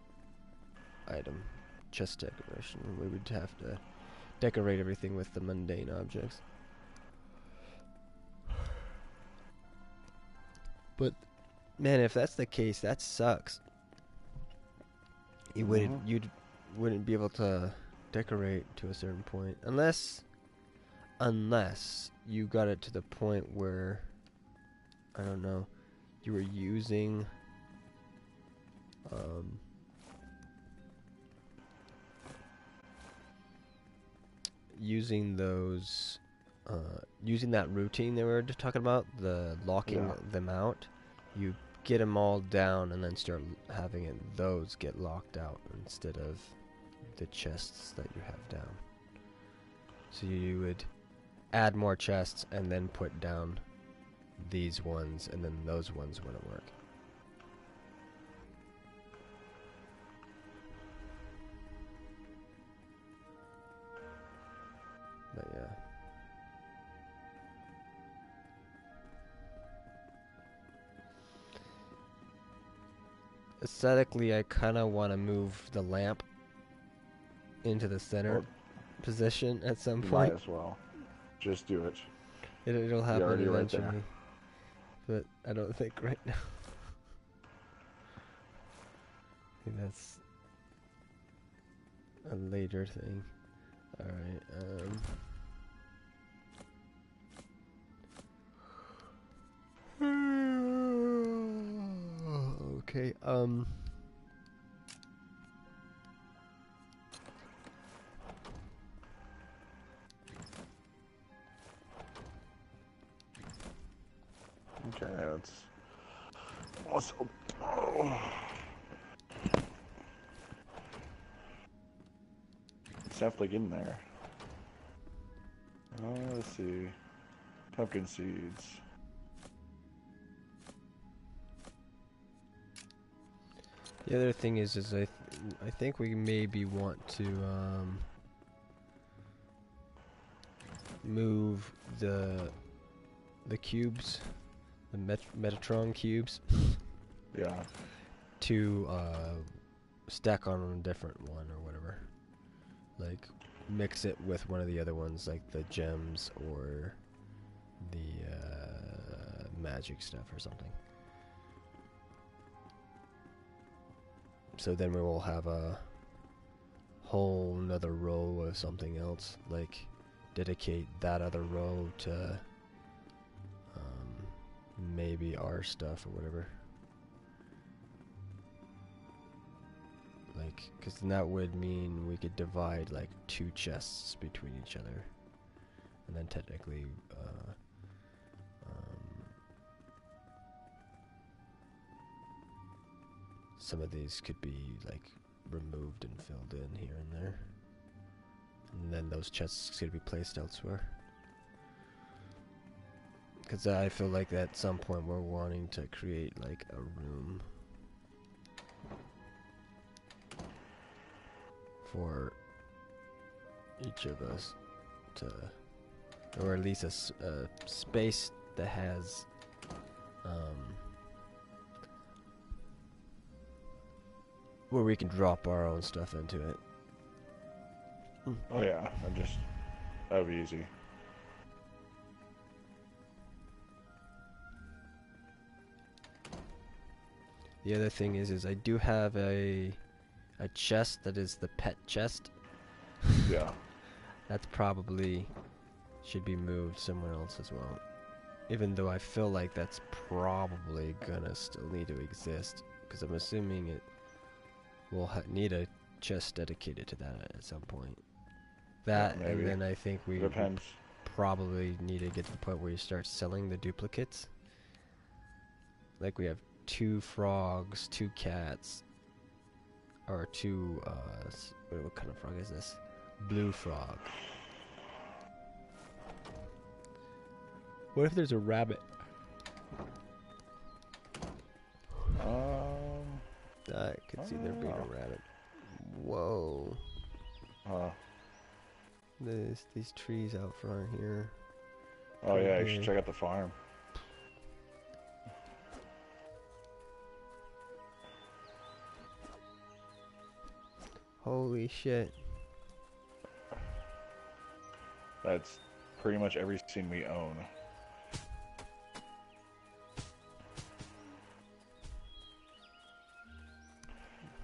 item. Chest decoration. We would have to decorate everything with the mundane objects. But man, if that's the case, that sucks. You wouldn't be able to decorate to a certain point unless you got it to the point where, I don't know, you were using those using that routine they were talking about, the locking them out. You get them all down and then start having those get locked out instead of the chests that you have down. So you would add more chests and then put down these ones, and then those ones wouldn't work. But yeah. Aesthetically, I kind of want to move the lamp into the center position at some point. Might as well. Just do it. It'll happen already eventually. right But I don't think right now. I think that's a later thing. Alright, okay, Okay, that's awesome. Oh. It's definitely getting there. Let's see. Pumpkin seeds. the other thing is I think we maybe want to move the cubes, the Metatron cubes. Yeah. To stack on a different one or whatever. Like mix it with one of the other ones, like the gems or the magic stuff or something. So then we will have a whole nother row of something else, like dedicate that other row to maybe our stuff or whatever. Like, because then that would mean we could divide like 2 chests between each other, and then technically some of these could be like removed and filled in here and there, and then those chests could be placed elsewhere. Because I feel like at some point we're wanting to create like a room for each of us to, or at least a space that has where we can drop our own stuff into it. Oh yeah, that would be easy. The other thing is I do have a chest that is the pet chest. Yeah. That's probably should be moved somewhere else as well. Even though I feel like that's probably gonna still need to exist, because I'm assuming it will need a chest dedicated to that at some point. That, yeah, and then I think we depends. Probably need to get to the point where you start selling the duplicates. Like we have 2 frogs, 2 cats, or 2, what kind of frog is this? Blue frog. What if there's a rabbit? I could see there being a rabbit. Whoa. These trees out front here. Oh yeah, you should check out the farm. Holy shit. That's pretty much everything we own.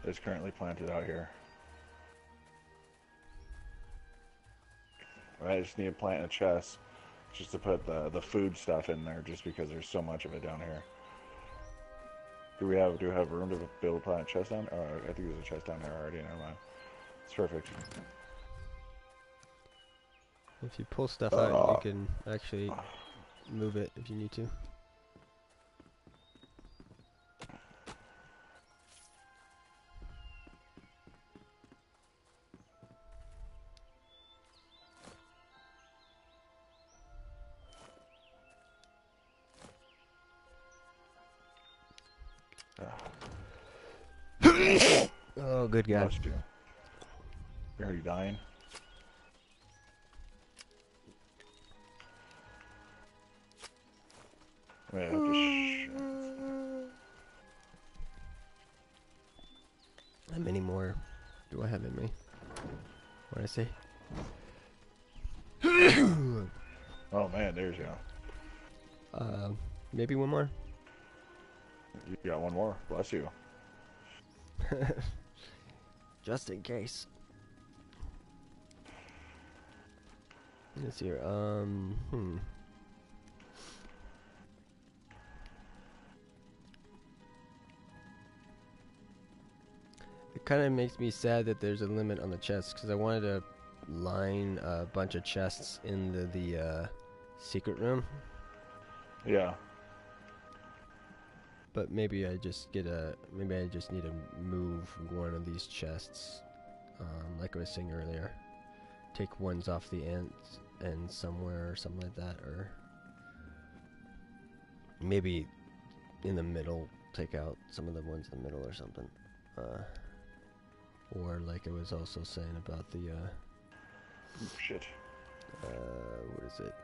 It's currently planted out here. I just need to plant in a chest just to put the food stuff in there, just because there's so much of it down here. Do we have room to build a plant chest down? Oh, I think there's a chest down there already. Never mind. It's perfect. If you pull stuff out, you can actually move it if you need to. Oh, good God. Lost you. Are you dying? Wait, I have to How many more do I have in me? What did I say? Oh man, there's you. Maybe one more. You got one more. Bless you. Just in case. Let's see here. It kind of makes me sad that there's a limit on the chests, because I wanted to line a bunch of chests in the secret room. Yeah. But maybe I just need to move one of these chests, like I was saying earlier. Take ones off the end somewhere or something like that, or maybe in the middle, take out some of the ones in the middle or something. Or like I was also saying about the shit. What is it?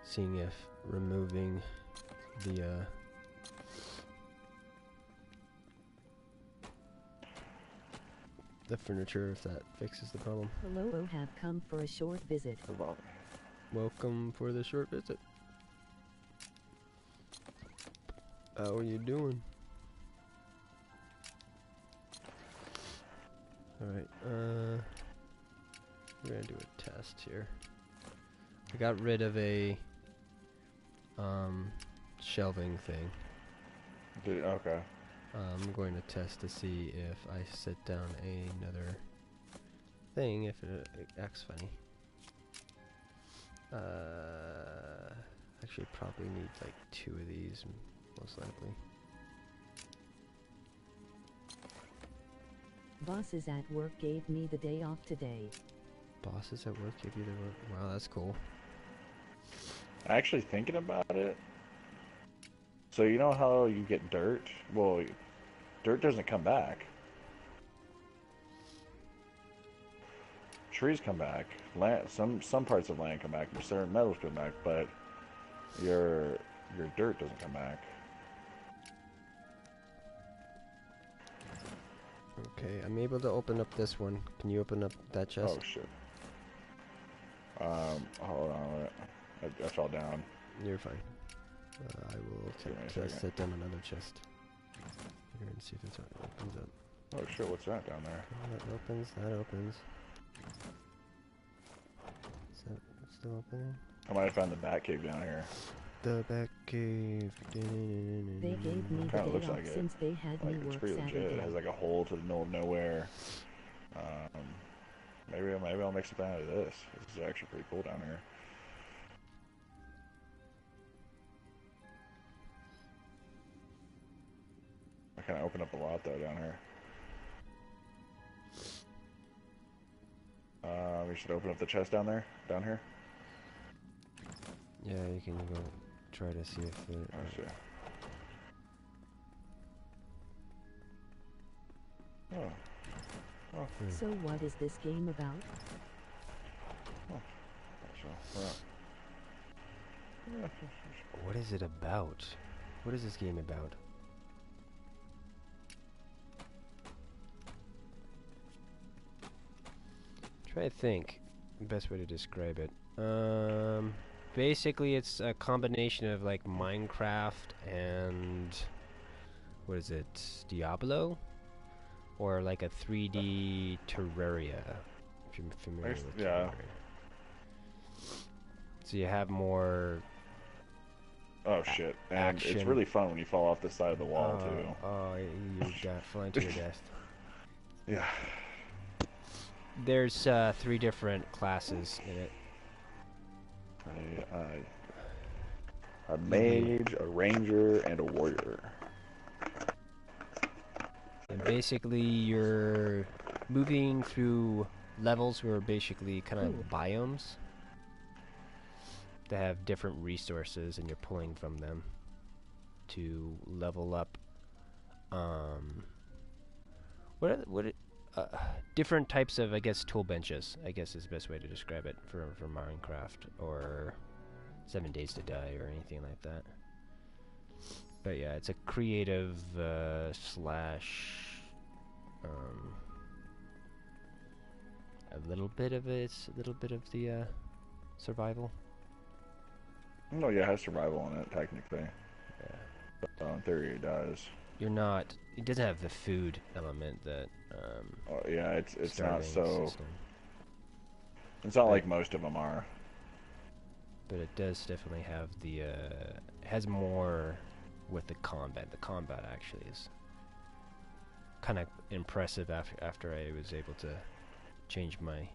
Seeing if removing the furniture, if that fixes the problem. Hello, have come for a short visit. Welcome for the short visit. How are you doing? Alright, we're gonna do a test here. I got rid of a shelving thing. Okay. I'm going to test to see if I set down another thing, if it acts funny. Actually probably need like 2 of these, most likely. Bosses at work gave me the day off today. Bosses at work give you the work? Wow, that's cool. Actually thinking about it. So you know how you get dirt? Well, dirt doesn't come back. Trees come back. Land, some parts of land come back. Certain metals come back, but your dirt doesn't come back. Okay, I'm able to open up this one. Can you open up that chest? Oh shit. Hold on. I fell down. You're fine. I will set down another chest here and see if it opens up. Oh shit, what's that down there? That opens, that opens. Is that still opening? I might have found the bat cave down here. The back cave. They gave me the Kinda day looks off like it. since they had me Like, it's work pretty legit. Saturday. It has like a hole to the middle of nowhere. Maybe I'll make something out of this. This is actually pretty cool down here. I kind of opened up a lot though down here. We should open up the chest down there, down here. Yeah, you can go try to see if it. Oh shit. Oh. Oh. So what is this game about? Oh. So, yeah. What is it about? What is this game about? Try to think. The best way to describe it. Basically, it's a combination of like Minecraft and what is it? Diablo, or like a 3D Terraria. If you're familiar with yeah. Terraria. So you have more. Oh shit! And Action. it's really fun when you fall off the side of the wall too. Oh, you got flying to your death. Yeah. There's 3 different classes in it. A mage, a ranger, and a warrior. And basically, you're moving through levels where basically kind of biomes that have different resources, and you're pulling from them to level up uh, different types of, I guess, tool benches, I guess is the best way to describe it for Minecraft or 7 Days to Die or anything like that. But yeah, it's a creative slash a little bit of the survival. No, yeah, it has survival in it technically. Yeah. But, in theory, it does. You're not. It doesn't have the food element that. Oh, yeah, it's not so. System. It's not like most of them are. But it does definitely have the. It has more with the combat. The combat actually is kind of impressive after I was able to change my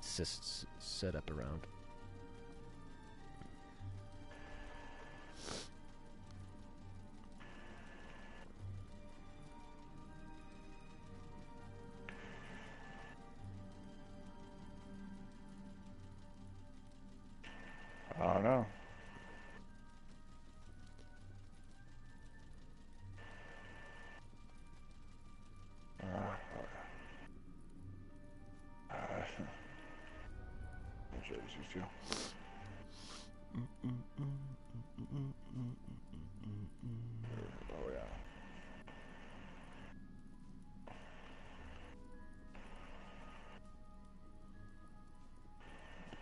setup around. I don't know. Oh yeah.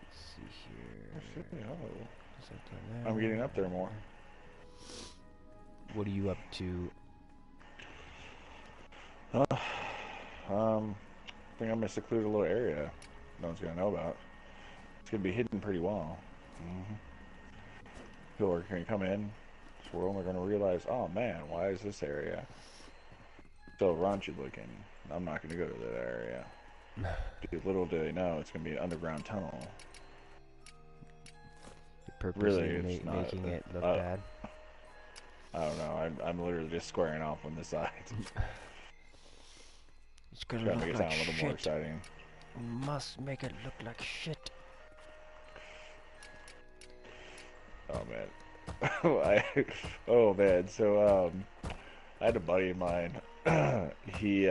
Let's see here. I'm getting up there more. What are you up to? I think I'm in a secluded little area. No one's gonna know about. It's gonna be hidden pretty well. People are gonna come in. We're only gonna realize, oh man, why is this area so raunchy looking? I'm not gonna go to that area. Dude, little do they know, it's gonna be an underground tunnel. You're purposely Really, it's not, making it look bad. I don't know. I'm literally just squaring off on the sides. It's gonna Trying to look make it like sound a little shit. more exciting. Must make it look like shit. Oh man. Oh man. So I had a buddy of mine. He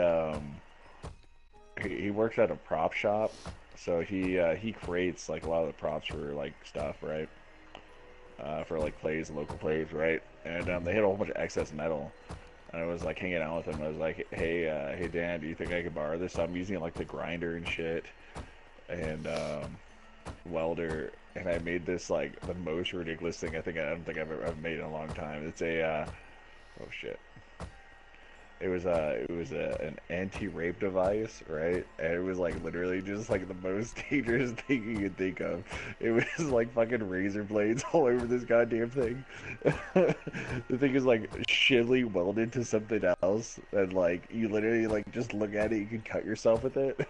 works at a prop shop. So he creates like a lot of the props for like stuff, right? For like plays, local plays, right? And they had a whole bunch of excess metal. And I was like hanging out with him. I was like, hey Dan, do you think I could borrow this? So I'm using like the grinder and shit, and welder. And I made this like the most ridiculous thing I don't think I've ever made in a long time. It's a oh shit. It was an anti-rape device, right? And it was like literally just like the most dangerous thing you could think of. It was like fucking razor blades all over this goddamn thing. The thing is like shively welded to something else, and like you literally like just look at it, you can cut yourself with it.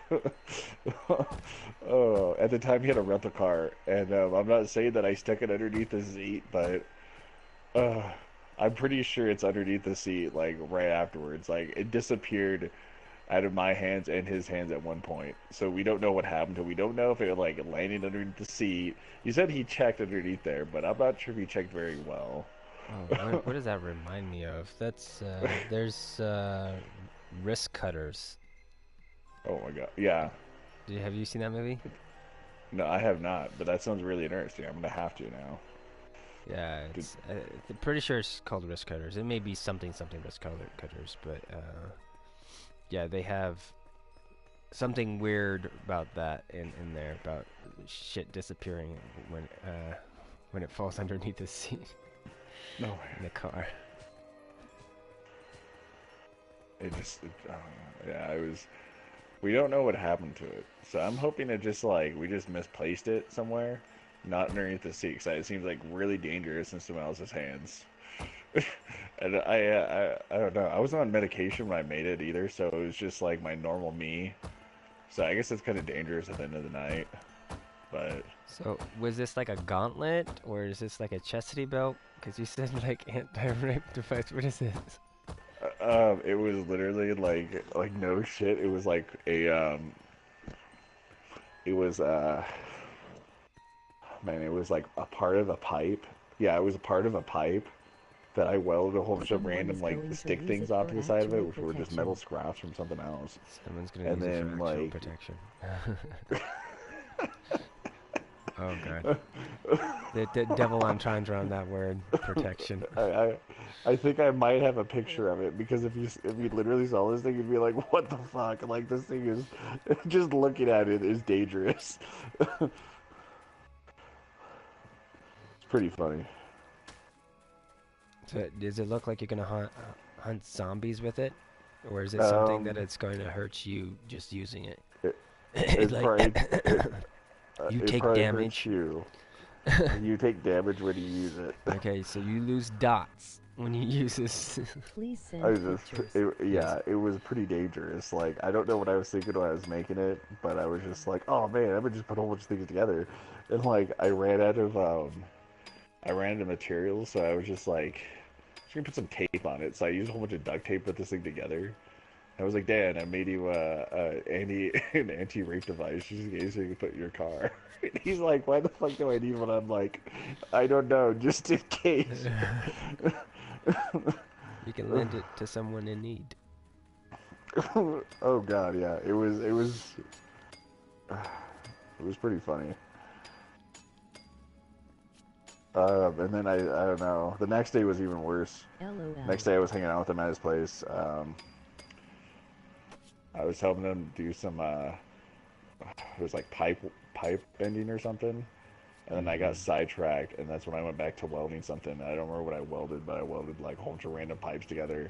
Oh, at the time he had a rental car, and I'm not saying that I stuck it underneath the seat, but I'm pretty sure it's underneath the seat, like right afterwards. Like it disappeared out of my hands and his hands at one point. So we don't know what happened to it. We don't know if it like landed underneath the seat. He said he checked underneath there, but I'm not sure if he checked very well. Oh, what does that remind me of? That's there's wrist cutters. Oh my god, yeah. Have you seen that movie? No, I have not, but that sounds really interesting. I'm gonna have to now. Yeah, it's, I'm pretty sure it's called wrist cutters. It may be something wrist cutters, but yeah, they have something weird about that in there about shit disappearing when it falls underneath the seat. No way. In the car. Yeah, it was. We don't know what happened to it, so I'm hoping it just like we just misplaced it somewhere. Not underneath the seat, because it seems like really dangerous in someone else's hands. And I don't know. I wasn't on medication when I made it either, so it was just like my normal me. So I guess it's kind of dangerous at the end of the night. But so was this like a gauntlet, or is this like a chastity belt? Because you said like anti-rape device. What is this? It was literally like no shit. It was like a It was man, it was like a part of a pipe. Yeah, it was a part of a pipe that I welded a whole bunch of Someone random is like going to stick use things it off for to the side of it, actual which were just metal protection. scraps from something else. Someone's gonna And use it for then actual like, protection. Oh god. The double entendre on that word, protection. I think I might have a picture of it because if you literally saw this thing, you'd be like, what the fuck? Like this thing is just looking at it is dangerous. It's pretty funny. So does it look like you're gonna hunt zombies with it, or is it something that Um, it's going to hurt you just using it? it, It's it like probably you it take probably hurts damage. you. You take damage when you use it. Okay, so you lose dots when you use this. Please I send just, pictures. Yes. yeah, it was pretty dangerous. Like, I don't know what I was thinking when I was making it, but I was just like, oh man, I'm gonna just put a whole bunch of things together. And like, I ran out of materials, so I was just like, just gonna put some tape on it. So I used a whole bunch of duct tape to put this thing together. I was like, Dan, I made you an anti-rape device just in case you can put in your car. And he's like, why the fuck do I need one? I'm like, I don't know, just in case. You can lend it to someone in need. Oh god, yeah. It was pretty funny. And then I don't know. The next day was even worse. LOL. Next day I was hanging out with him at his place. I was helping him do some it was like pipe bending or something. And then I got sidetracked, and that's when I went back to welding something. I don't remember what I welded, but I welded like a whole bunch of random pipes together.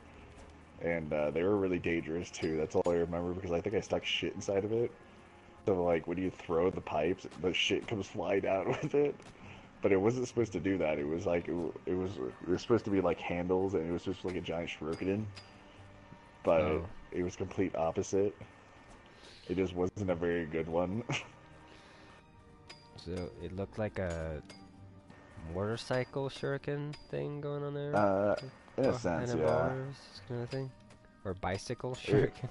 And they were really dangerous too. That's all I remember because I think I stuck shit inside of it. So like when you throw the pipes, the shit comes flying out with it. But it wasn't supposed to do that. It was like it was supposed to be like handles, and it was just like a giant shuriken. But Oh. it was complete opposite. It just wasn't a very good one. So it looked like a motorcycle shuriken thing going on there? uh, in a sense, yeah. Kind of thing? Or bicycle It, shuriken?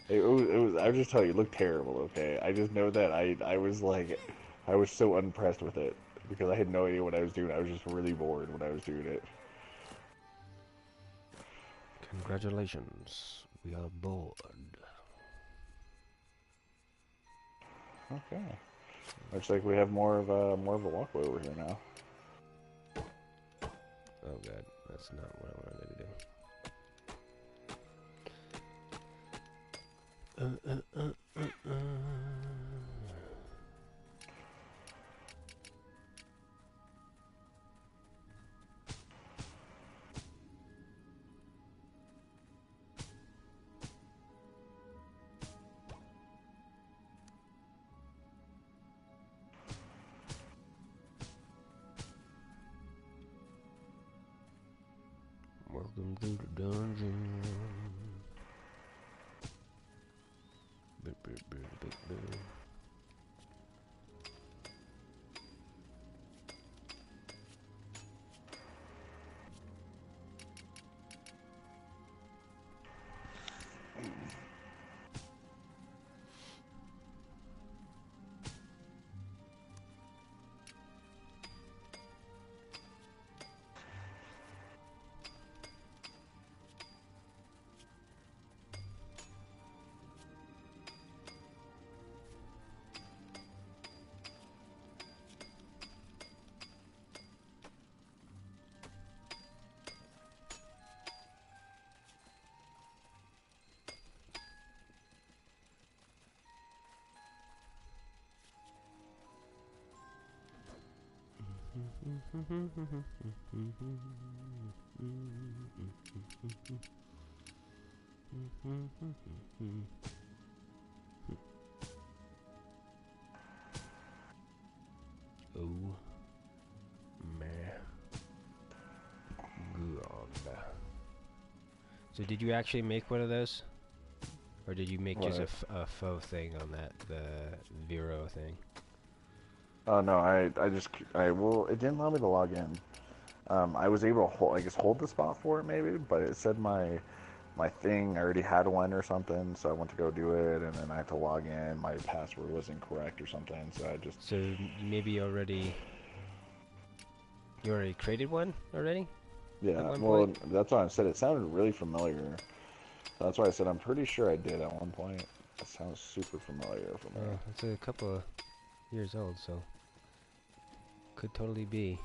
it was. I was just telling you, it looked terrible. Okay, I just know that I was like, I was so unimpressed with it because I had no idea what I was doing. I was just really bored when I was doing it. Congratulations, we are bored. Okay, looks like we have more of a walkway over here now. Oh god, that's not what I wanted to do. Welcome to the dungeon. Oh my god. So did you actually make one of those? Or did you make just What? a faux thing on that, the Vero thing? Oh no, well, it didn't allow me to log in. I was able to hold, I guess, hold the spot for it maybe, but it said my thing, I already had one or something, so I went to go do it, and then I had to log in. My password was incorrect or something, so I just. So maybe you already created one already? Yeah, at one well, point? that's why I said it sounded really familiar. That's why I said I'm pretty sure I did at one point. It sounds super familiar for me. It's a couple of years old, so could totally be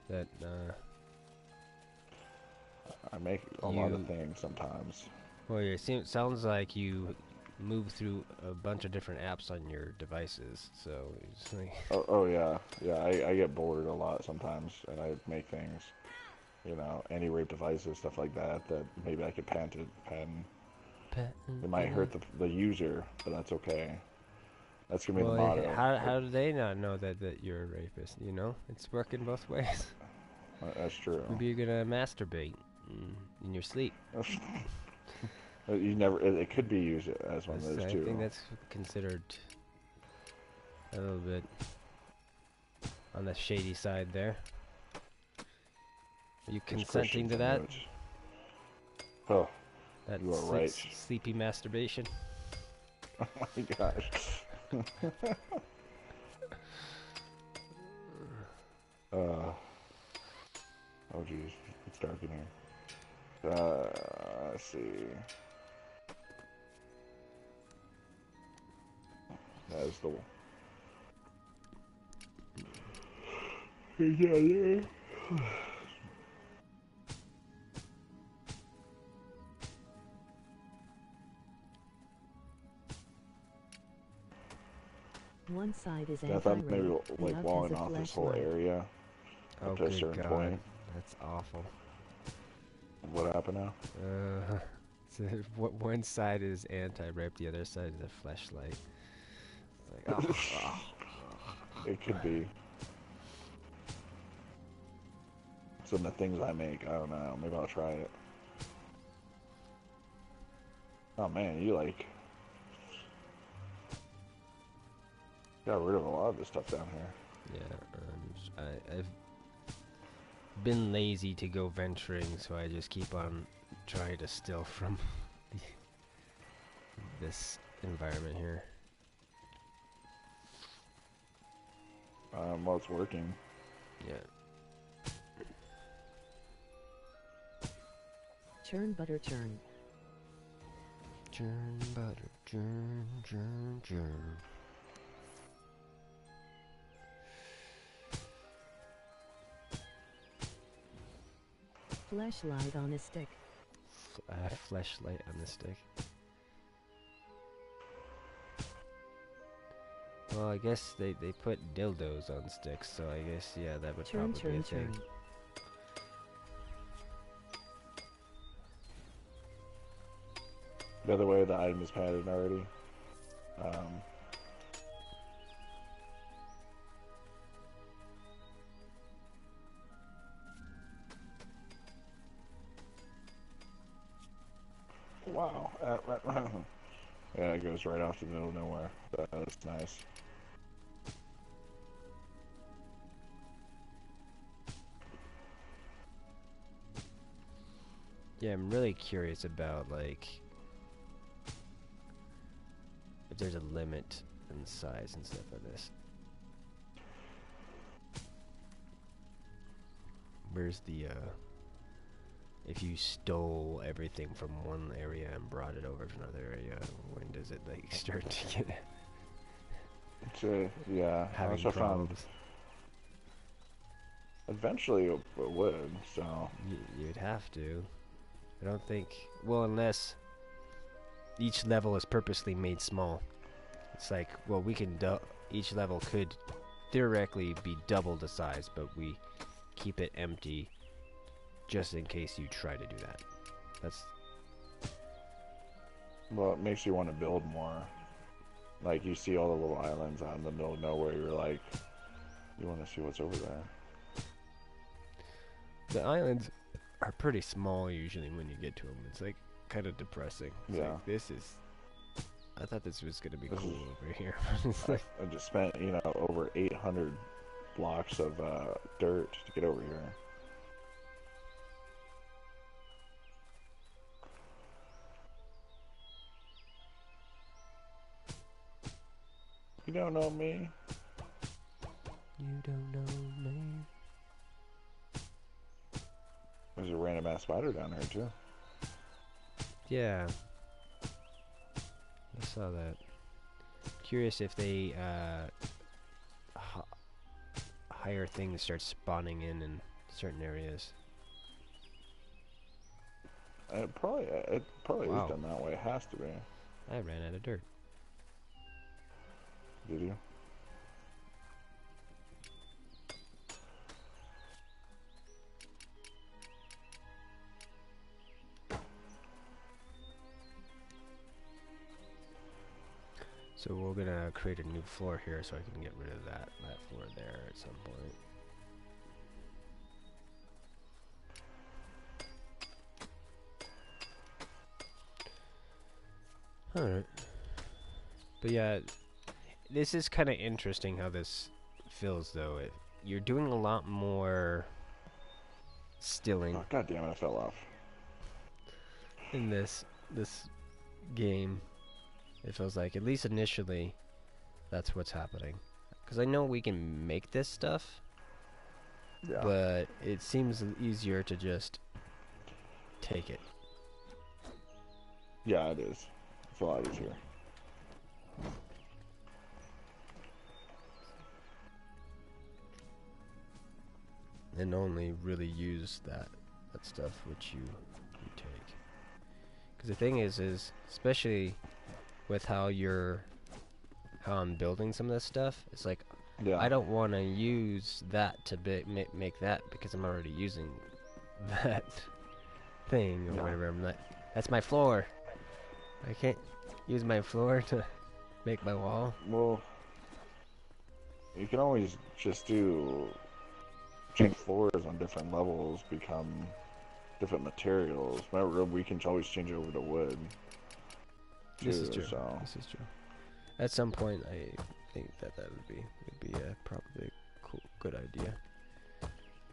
that I make a lot of things sometimes. well, it sounds like you move through a bunch of different apps on your devices, so it's like Oh yeah, yeah. I get bored a lot sometimes, and I make things. You know, anti-rape devices, stuff like that. That maybe I could patent. It might hurt the user, but that's okay. That's gonna be the well, motto. how do they not know that you're a rapist? You know, it's working both ways. That's true. Maybe you're gonna masturbate in your sleep. You never. It could be used as one of those too. I think that's considered a little bit on the shady side there. Are you consenting to that? Oh, That you are right. sleepy masturbation. Oh my gosh. Oh geez, it's dark in here. Let's see. That is the one. Yeah. One side is I thought maybe anti-rape, the like other walling has a off this whole flashlight. area Oh, up to a good certain God. point. That's awful. What happened now? So one side is anti-rape, the other side is a flashlight. It's like, It could be. Some of the things I make, I don't know. Maybe I'll try it. Oh man, you like got rid of a lot of this stuff down here. yeah, I've been lazy to go venturing, so I just keep on trying to steal from this environment here. Well, it's working. Yeah. Churn butter churn. Churn butter, churn, churn, churn. Flashlight on a stick. Flashlight on the stick. Well, I guess they put dildos on sticks, so I guess, yeah, that would Churn, probably be a churn, thing. churn. The other way, the item is padded already. Wow. Yeah, it goes right off to the middle of nowhere. That's nice. Yeah, I'm really curious about, like, if there's a limit in size and stuff like this. Where's the, if you stole everything from one area and brought it over to another area, when does it, like, start to get Yeah, having I found problems? eventually it would, so. You'd have to. I don't think, well, unless each level is purposely made small. It's like, well, we can, each level could theoretically be double the size, but we keep it empty just in case you try to do that. That's... Well, it makes you want to build more. Like, you see all the little islands out in the middle of nowhere, you're like, you want to see what's over there. The islands are pretty small usually when you get to them. It's like kind of depressing. It's Yeah. like, this is... I thought this was gonna be This cool is- over here. It's like, I just spent, over 800 blocks of dirt to get over here. You don't know me. you don't know me. There's a random ass spider down there too. Yeah. I saw that. Curious if they higher things start spawning in certain areas. It probably Wow. is done that way. It has to be. I ran out of dirt. Did you? So we're gonna create a new floor here so I can get rid of that floor there at some point. Alright. But yeah, this is kind of interesting how this feels though. You're doing a lot more stilling Oh, God damn it! I fell off. in this game. It feels like, at least initially, that's what's happening. Because I know we can make this stuff, Yeah. but it seems easier to just take it. Yeah, it is. It's a lot easier. And only really use that stuff which you take. Because the thing is especially with how I'm building some of this stuff, it's like Yeah. I don't want to use that to make that because I'm already using that thing or whatever. That's my floor. I can't use my floor to make my wall. Well, you can always just change floors on different levels, become different materials. Remember, we can always change it over to wood. This is true. So. This is true. At some point, I think that would be probably a good idea.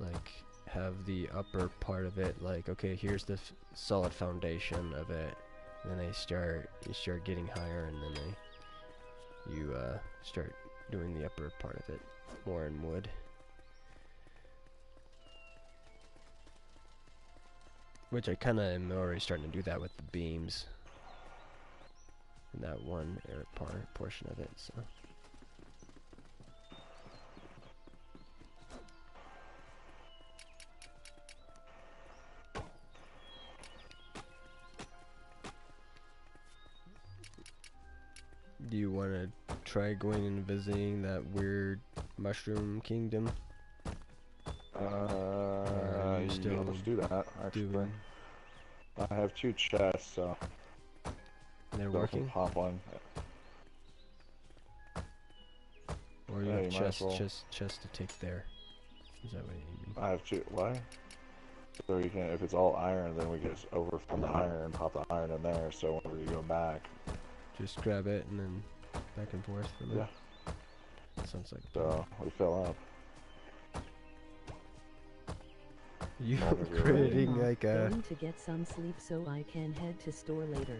Like, have the upper part of it, like, okay, here's the solid foundation of it. And then you start getting higher, and then you start doing the upper part of it more in wood. Which I kind of am already starting to do that with the beams. In that one portion of it, so. Do you want to try going and visiting that weird mushroom kingdom? Yeah, let's do that, actually. I have 2 chests, so... They're working? Pop one. Or you have chest to take there. Is that what you mean? I have 2, what? So you can, if it's all iron, then we just overfill the iron, pop the iron in there, so whenever you go back... Just grab it and then back and forth from it? Yeah. Sounds like... So, we fill up. You creating like a... Going to get some sleep so I can head to store later.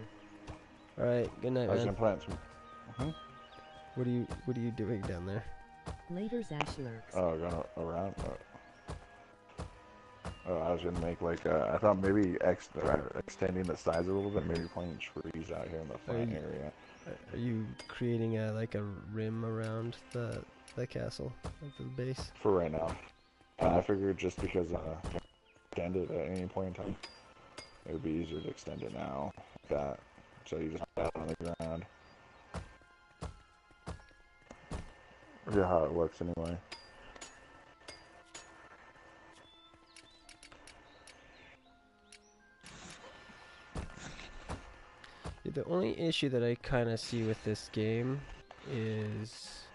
Alright, good night, I was man. gonna plant some... What are you doing down there? Later's ASHLER. Oh, going around? Oh, I was gonna make like I thought maybe extending the size a little bit, maybe planting trees out here in the front area. Are you creating like a rim around the castle of the base? For right now. I figured just because extend it at any point in time, it would be easier to extend it now. Like that. So you just put that on the ground. Yeah, how it works anyway. The only issue that I kind of see with this game is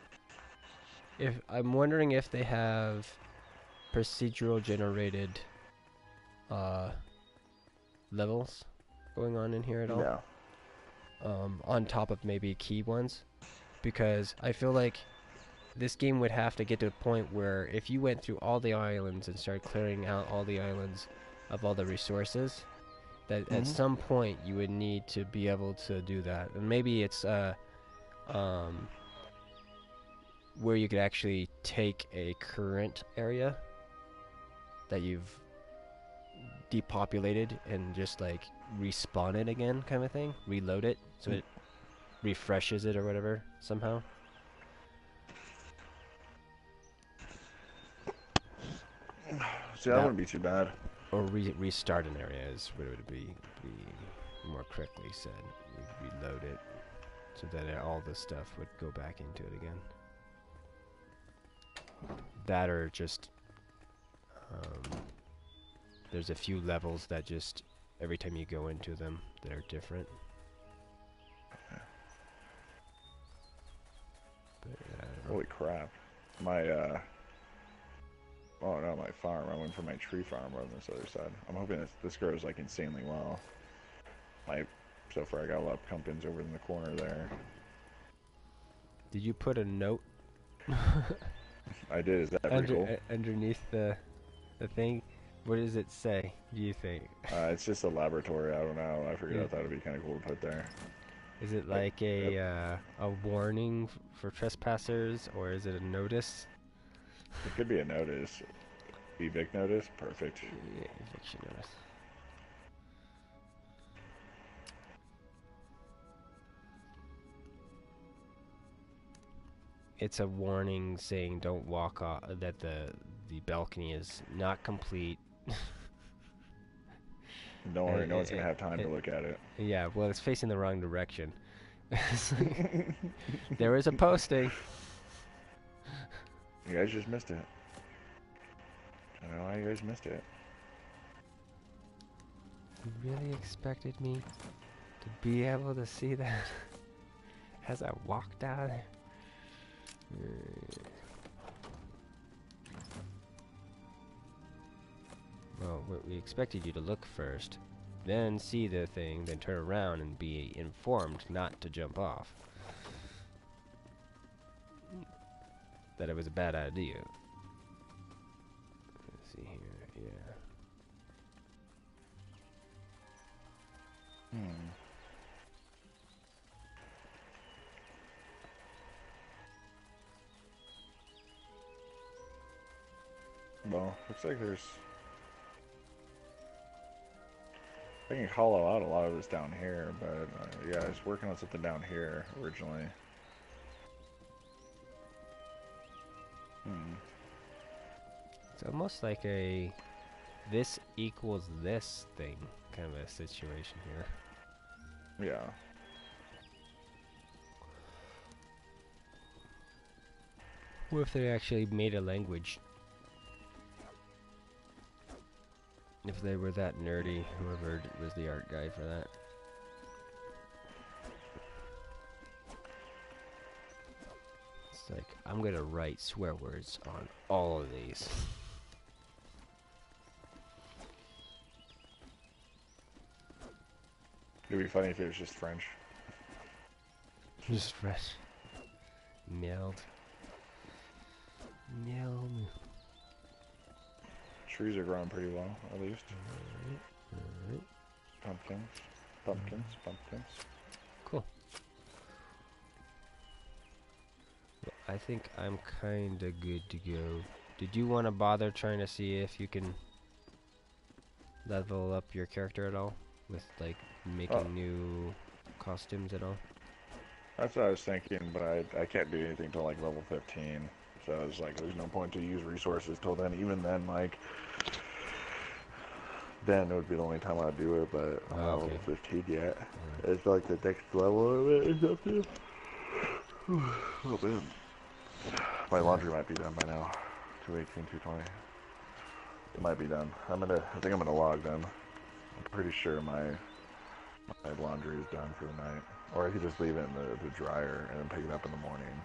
I'm wondering if they have procedural generated levels going on in here at all. Yeah. On top of maybe key ones, because I feel like this game would have to get to a point where if you went through all the islands and started clearing out all the islands of all the resources, that at some point you would need to be able to do that. And maybe it's where you could actually take a current area that you've depopulated and just like respawn it again, kind of thing. Reload it so it refreshes it or whatever somehow. See, that wouldn't be too bad. Or restart an area is what it would be more correctly said. We'd reload it so that all the stuff would go back into it again. That or just there's a few levels that just every time you go into them they're different. But, holy crap. My oh no, my farm. I went for my tree farm on this other side. I'm hoping this grows like insanely well. So far I got a lot of pumpkins over in the corner there. Did you put a note I did. Is that pretty cool? Underneath the thing? What does it say, do you think? It's just a laboratory. I don't know. I figured I thought it'd be kind of cool to put there. Is it like a warning for trespassers, or is it a notice? It could be a notice. Evict notice? Perfect. Yeah, eviction notice. It's a warning saying don't walk off, that the balcony is not complete. Don't worry, no one's going to have time to look at it. Yeah, well, it's facing the wrong direction. There is a posting. You guys just missed it. I don't know how you guys missed it. You really expected me to be able to see that as I walked out there? Well, we expected you to look first, then see the thing, then turn around and be informed not to jump off. That it was a bad idea. Let's see here, yeah. Well, looks like there's... I can hollow out a lot of this down here, but yeah, I was working on something down here originally. It's almost like a this equals this thing kind of a situation here. Yeah. What if they actually made a language? If they were that nerdy, whoever was the art guy for that. It's like, I'm gonna write swear words on all of these. It'd be funny if it was just French. Just fresh. Nailed. Nailed. Trees are growing pretty well, at least. Alright. Pumpkins. Pumpkins. Pumpkins. Cool. Well, I think I'm kinda good to go. Did you want to bother trying to see if you can level up your character at all? With, like, making new costumes at all? That's what I was thinking, but I can't do anything till like level 15. So I was like, there's no point to use resources till then. Even then, like, then it would be the only time I'd do it, but I'm not level 15 yet. It's like the next level of it or something. Oh man. My laundry might be done by now. 218, 220. It might be done. I think I'm gonna log them. I'm pretty sure my laundry is done for the night. Or I could just leave it in the dryer and then pick it up in the morning.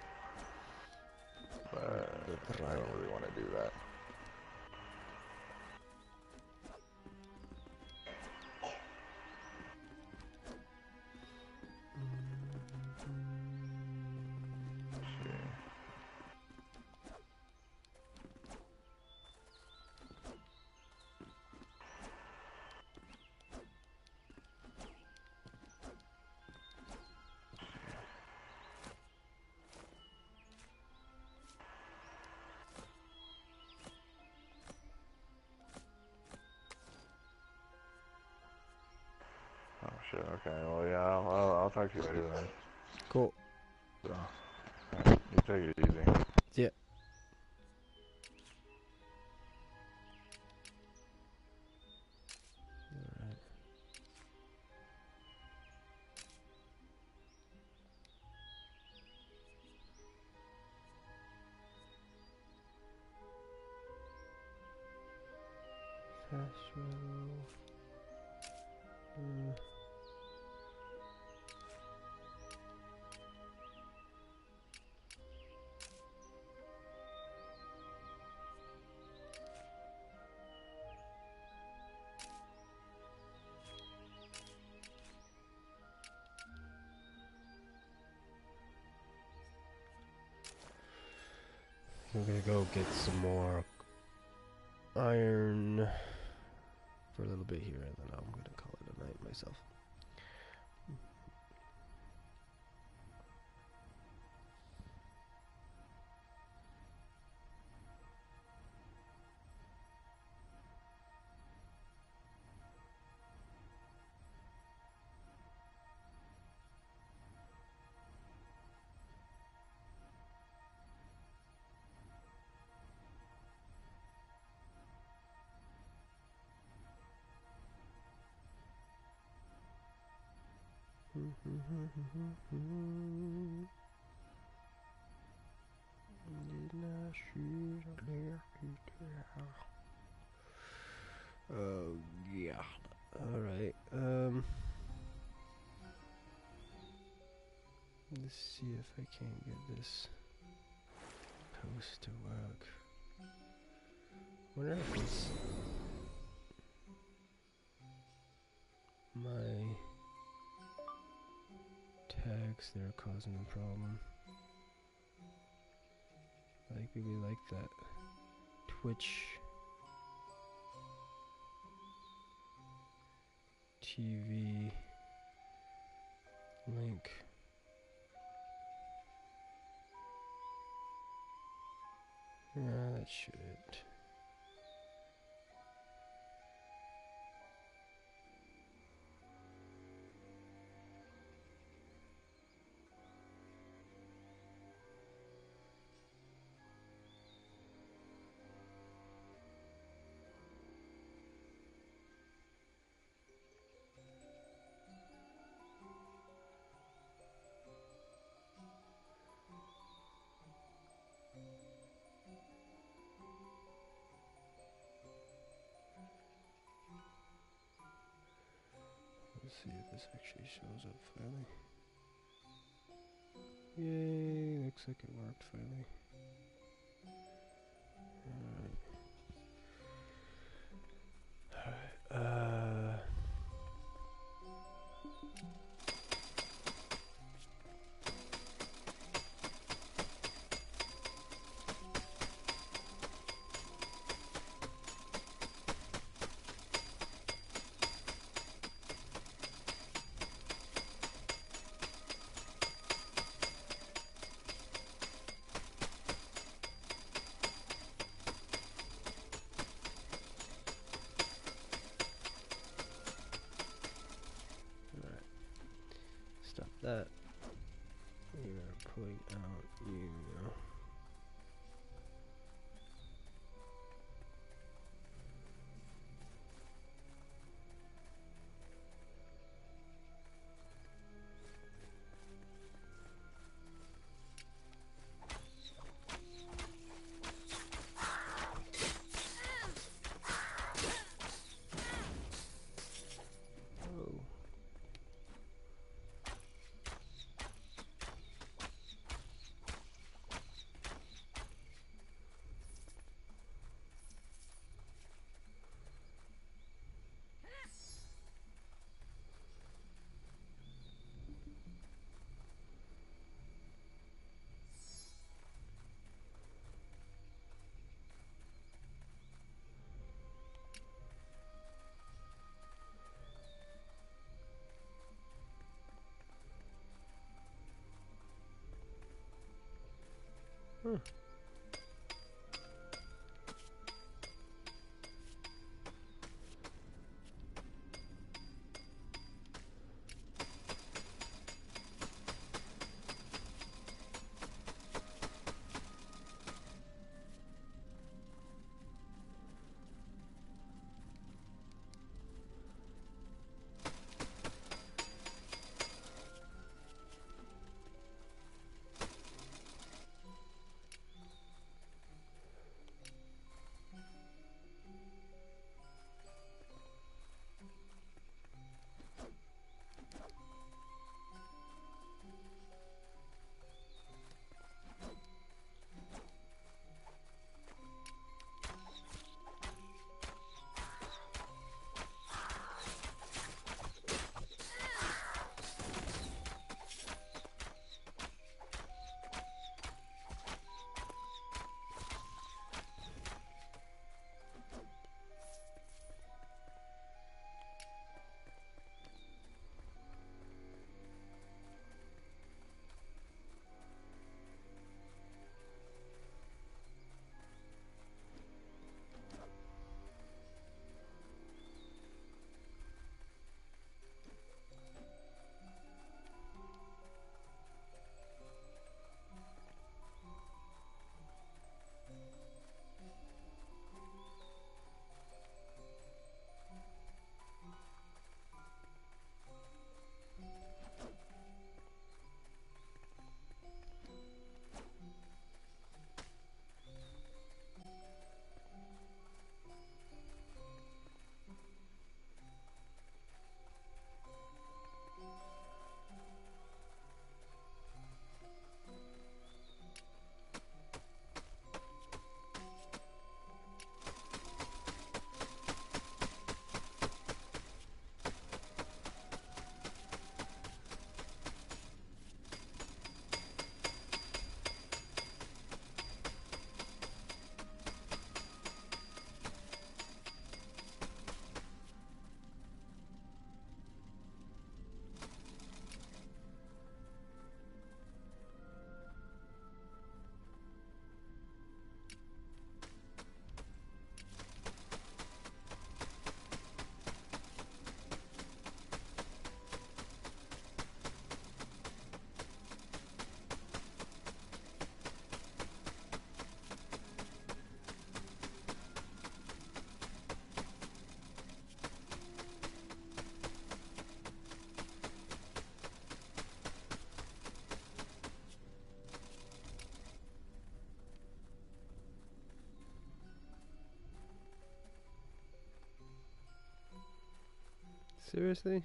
But I don't really want to do that. Shit, okay, well, yeah, I'll talk to you later then. Cool. So, alright, you take it easy. Yeah. Alright. Fast travel. I'm gonna go get some more iron for a little bit here, and then I'm gonna call it a night myself. Oh yeah. Alright. Let's see if I can't get this post to work. Wonder if it's my tags that are causing the problem. Like really like that Twitch TV link. Yeah, that should. Let's see if this actually shows up finally. Yay, looks like it worked finally. Alright. Stop that. We are pulling out you. Hmm. Seriously?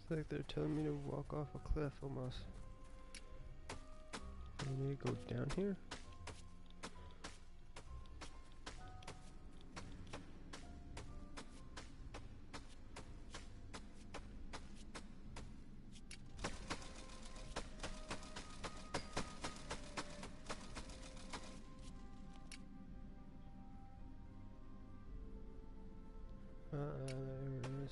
It's like they're telling me to walk off a cliff almost. I need to go down here? There it is.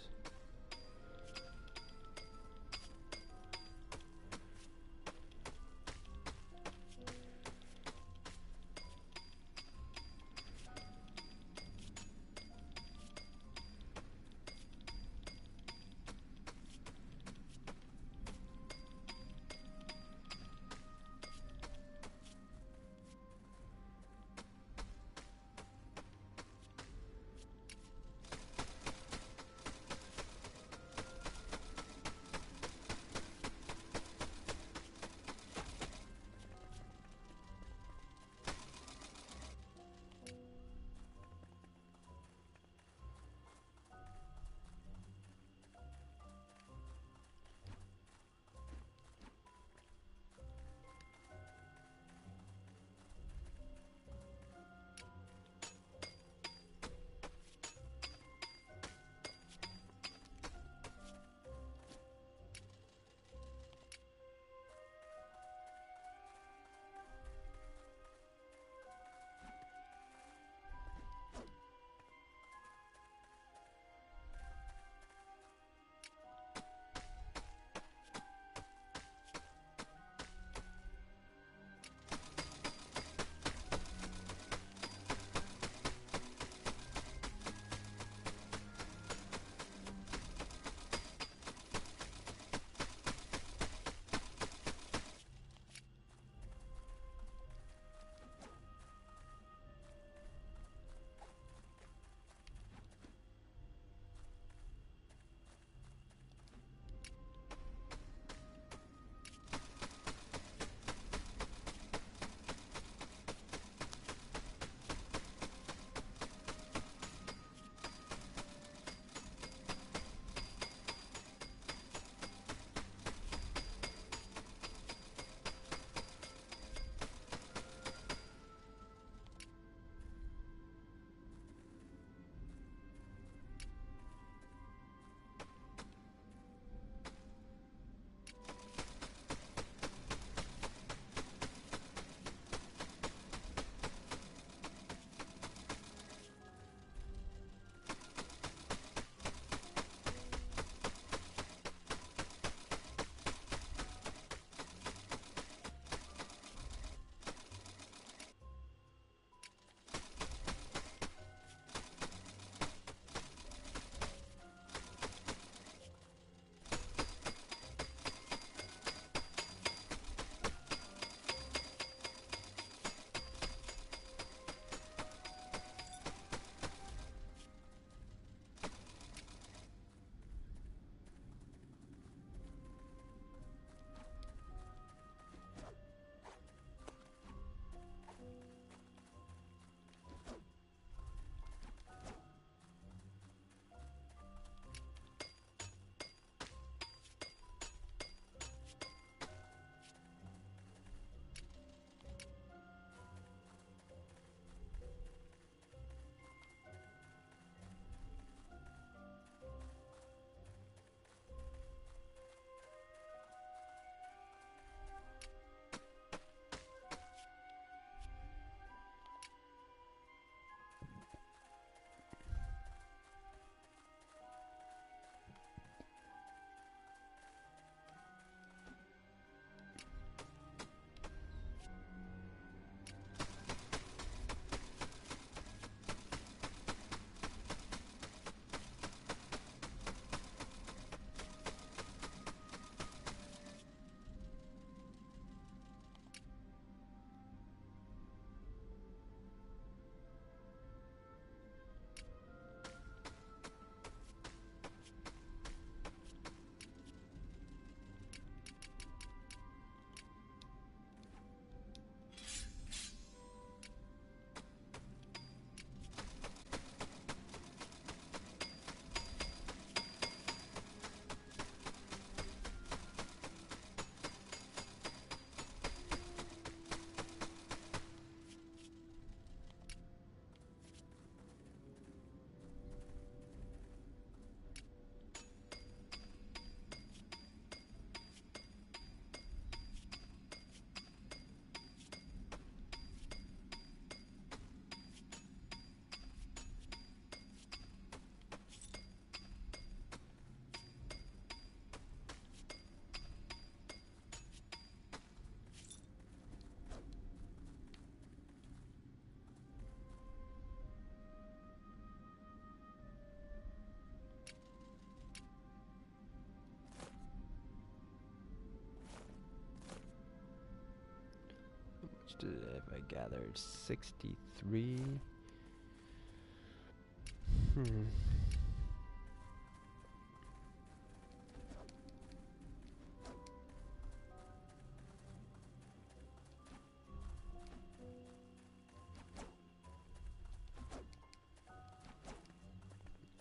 I gathered 63.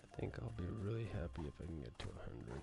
I think I'll be really happy if I can get to 100.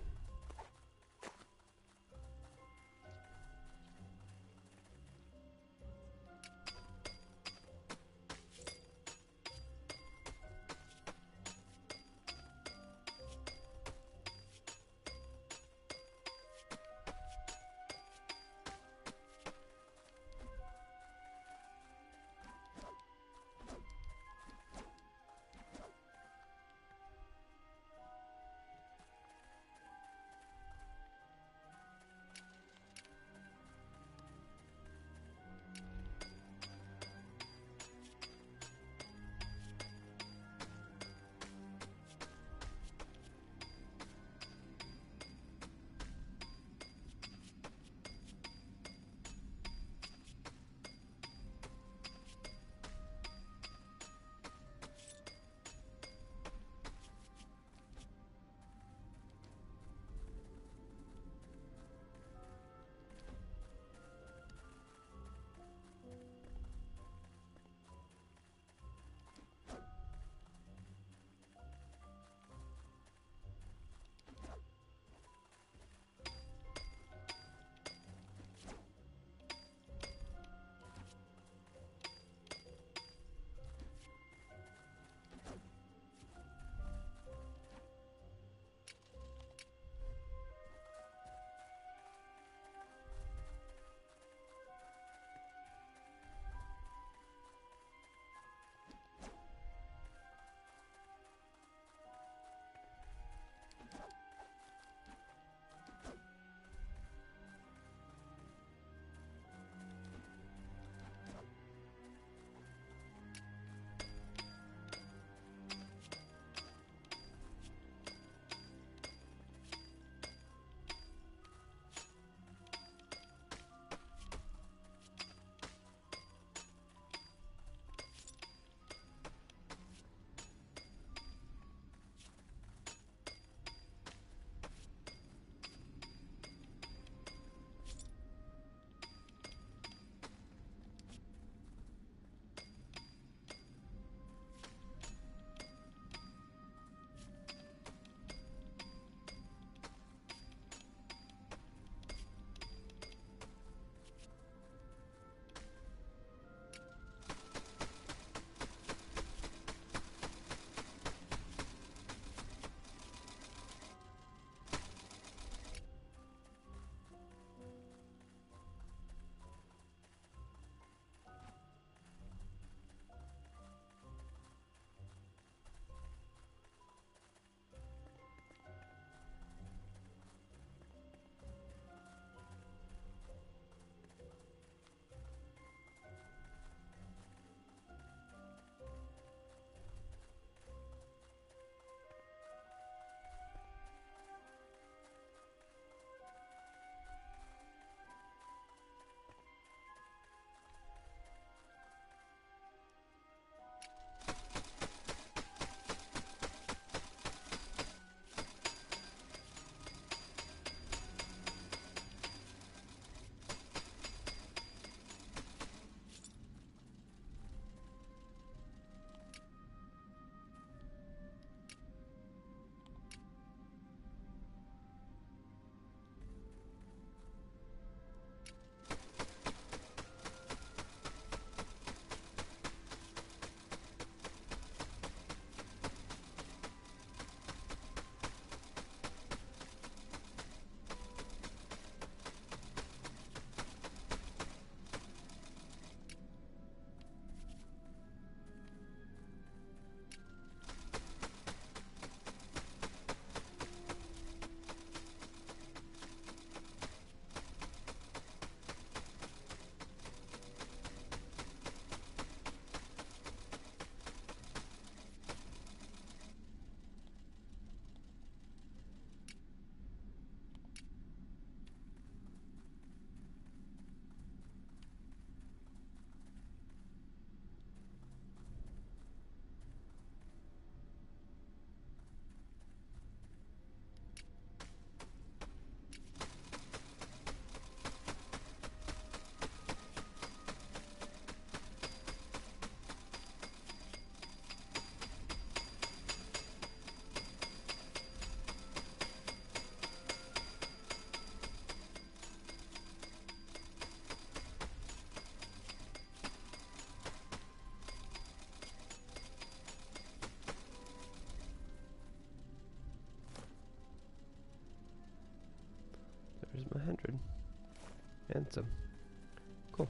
100. And some. Cool.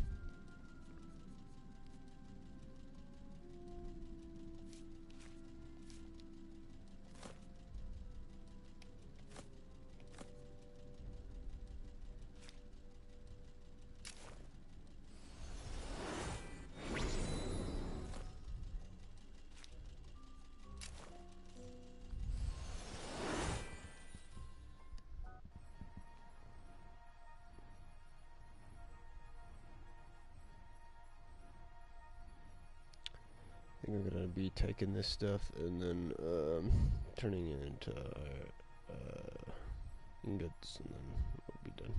I think I'm gonna be taking this stuff and then turning it into ingots, and then we'll be done.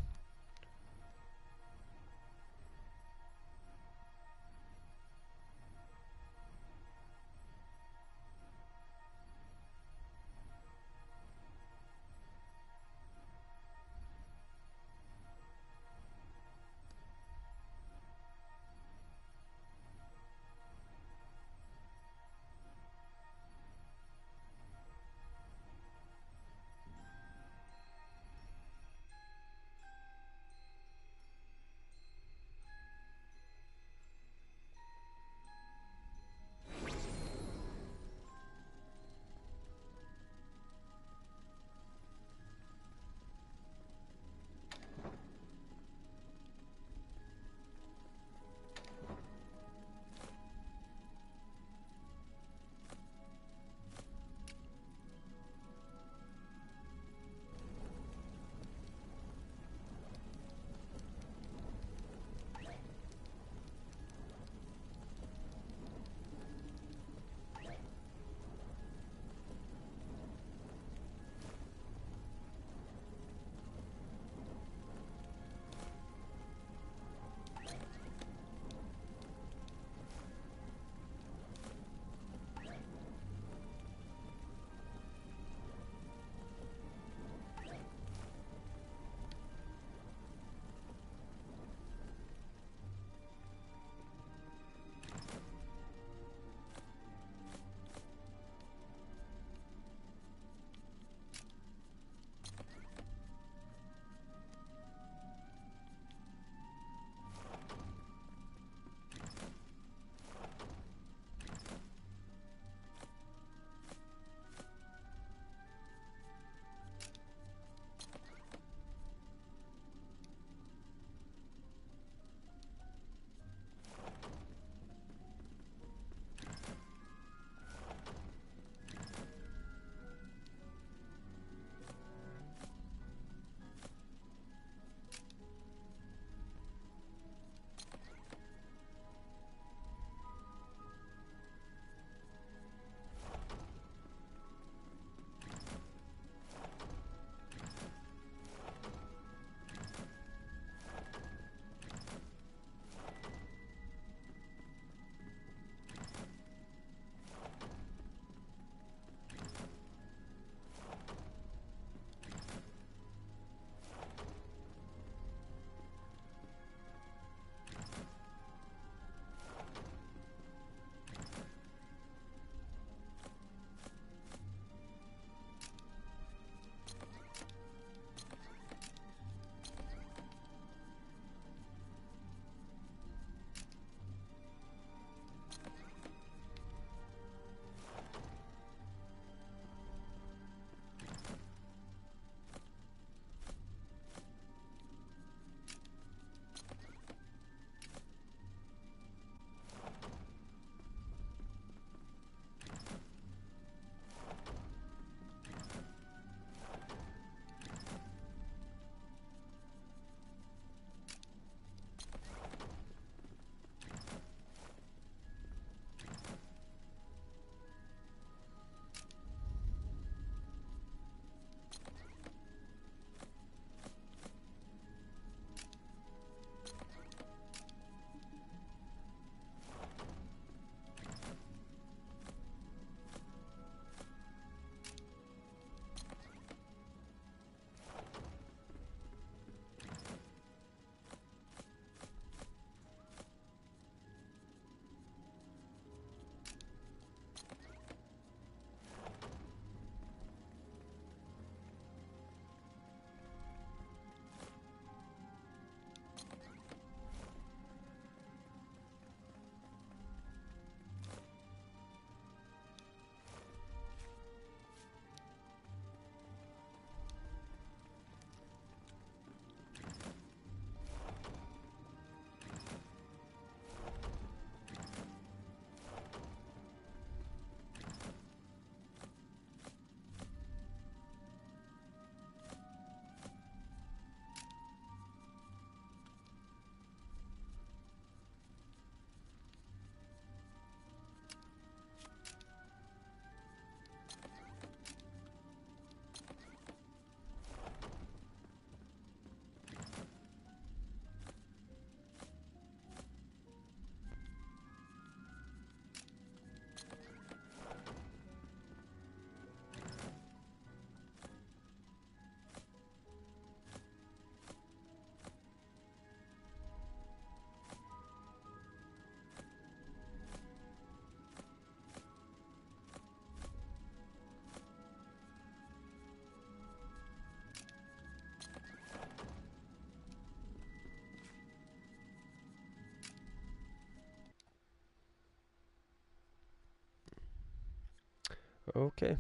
Okay.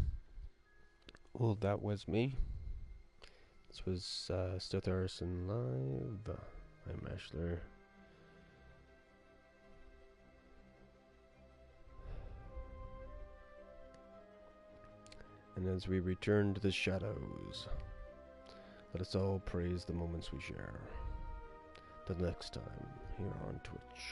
Well, that was me. This was Stealth Artisan Live. I'm ASHLER. And as we return to the shadows, let us all praise the moments we share. Till next time, here on Twitch.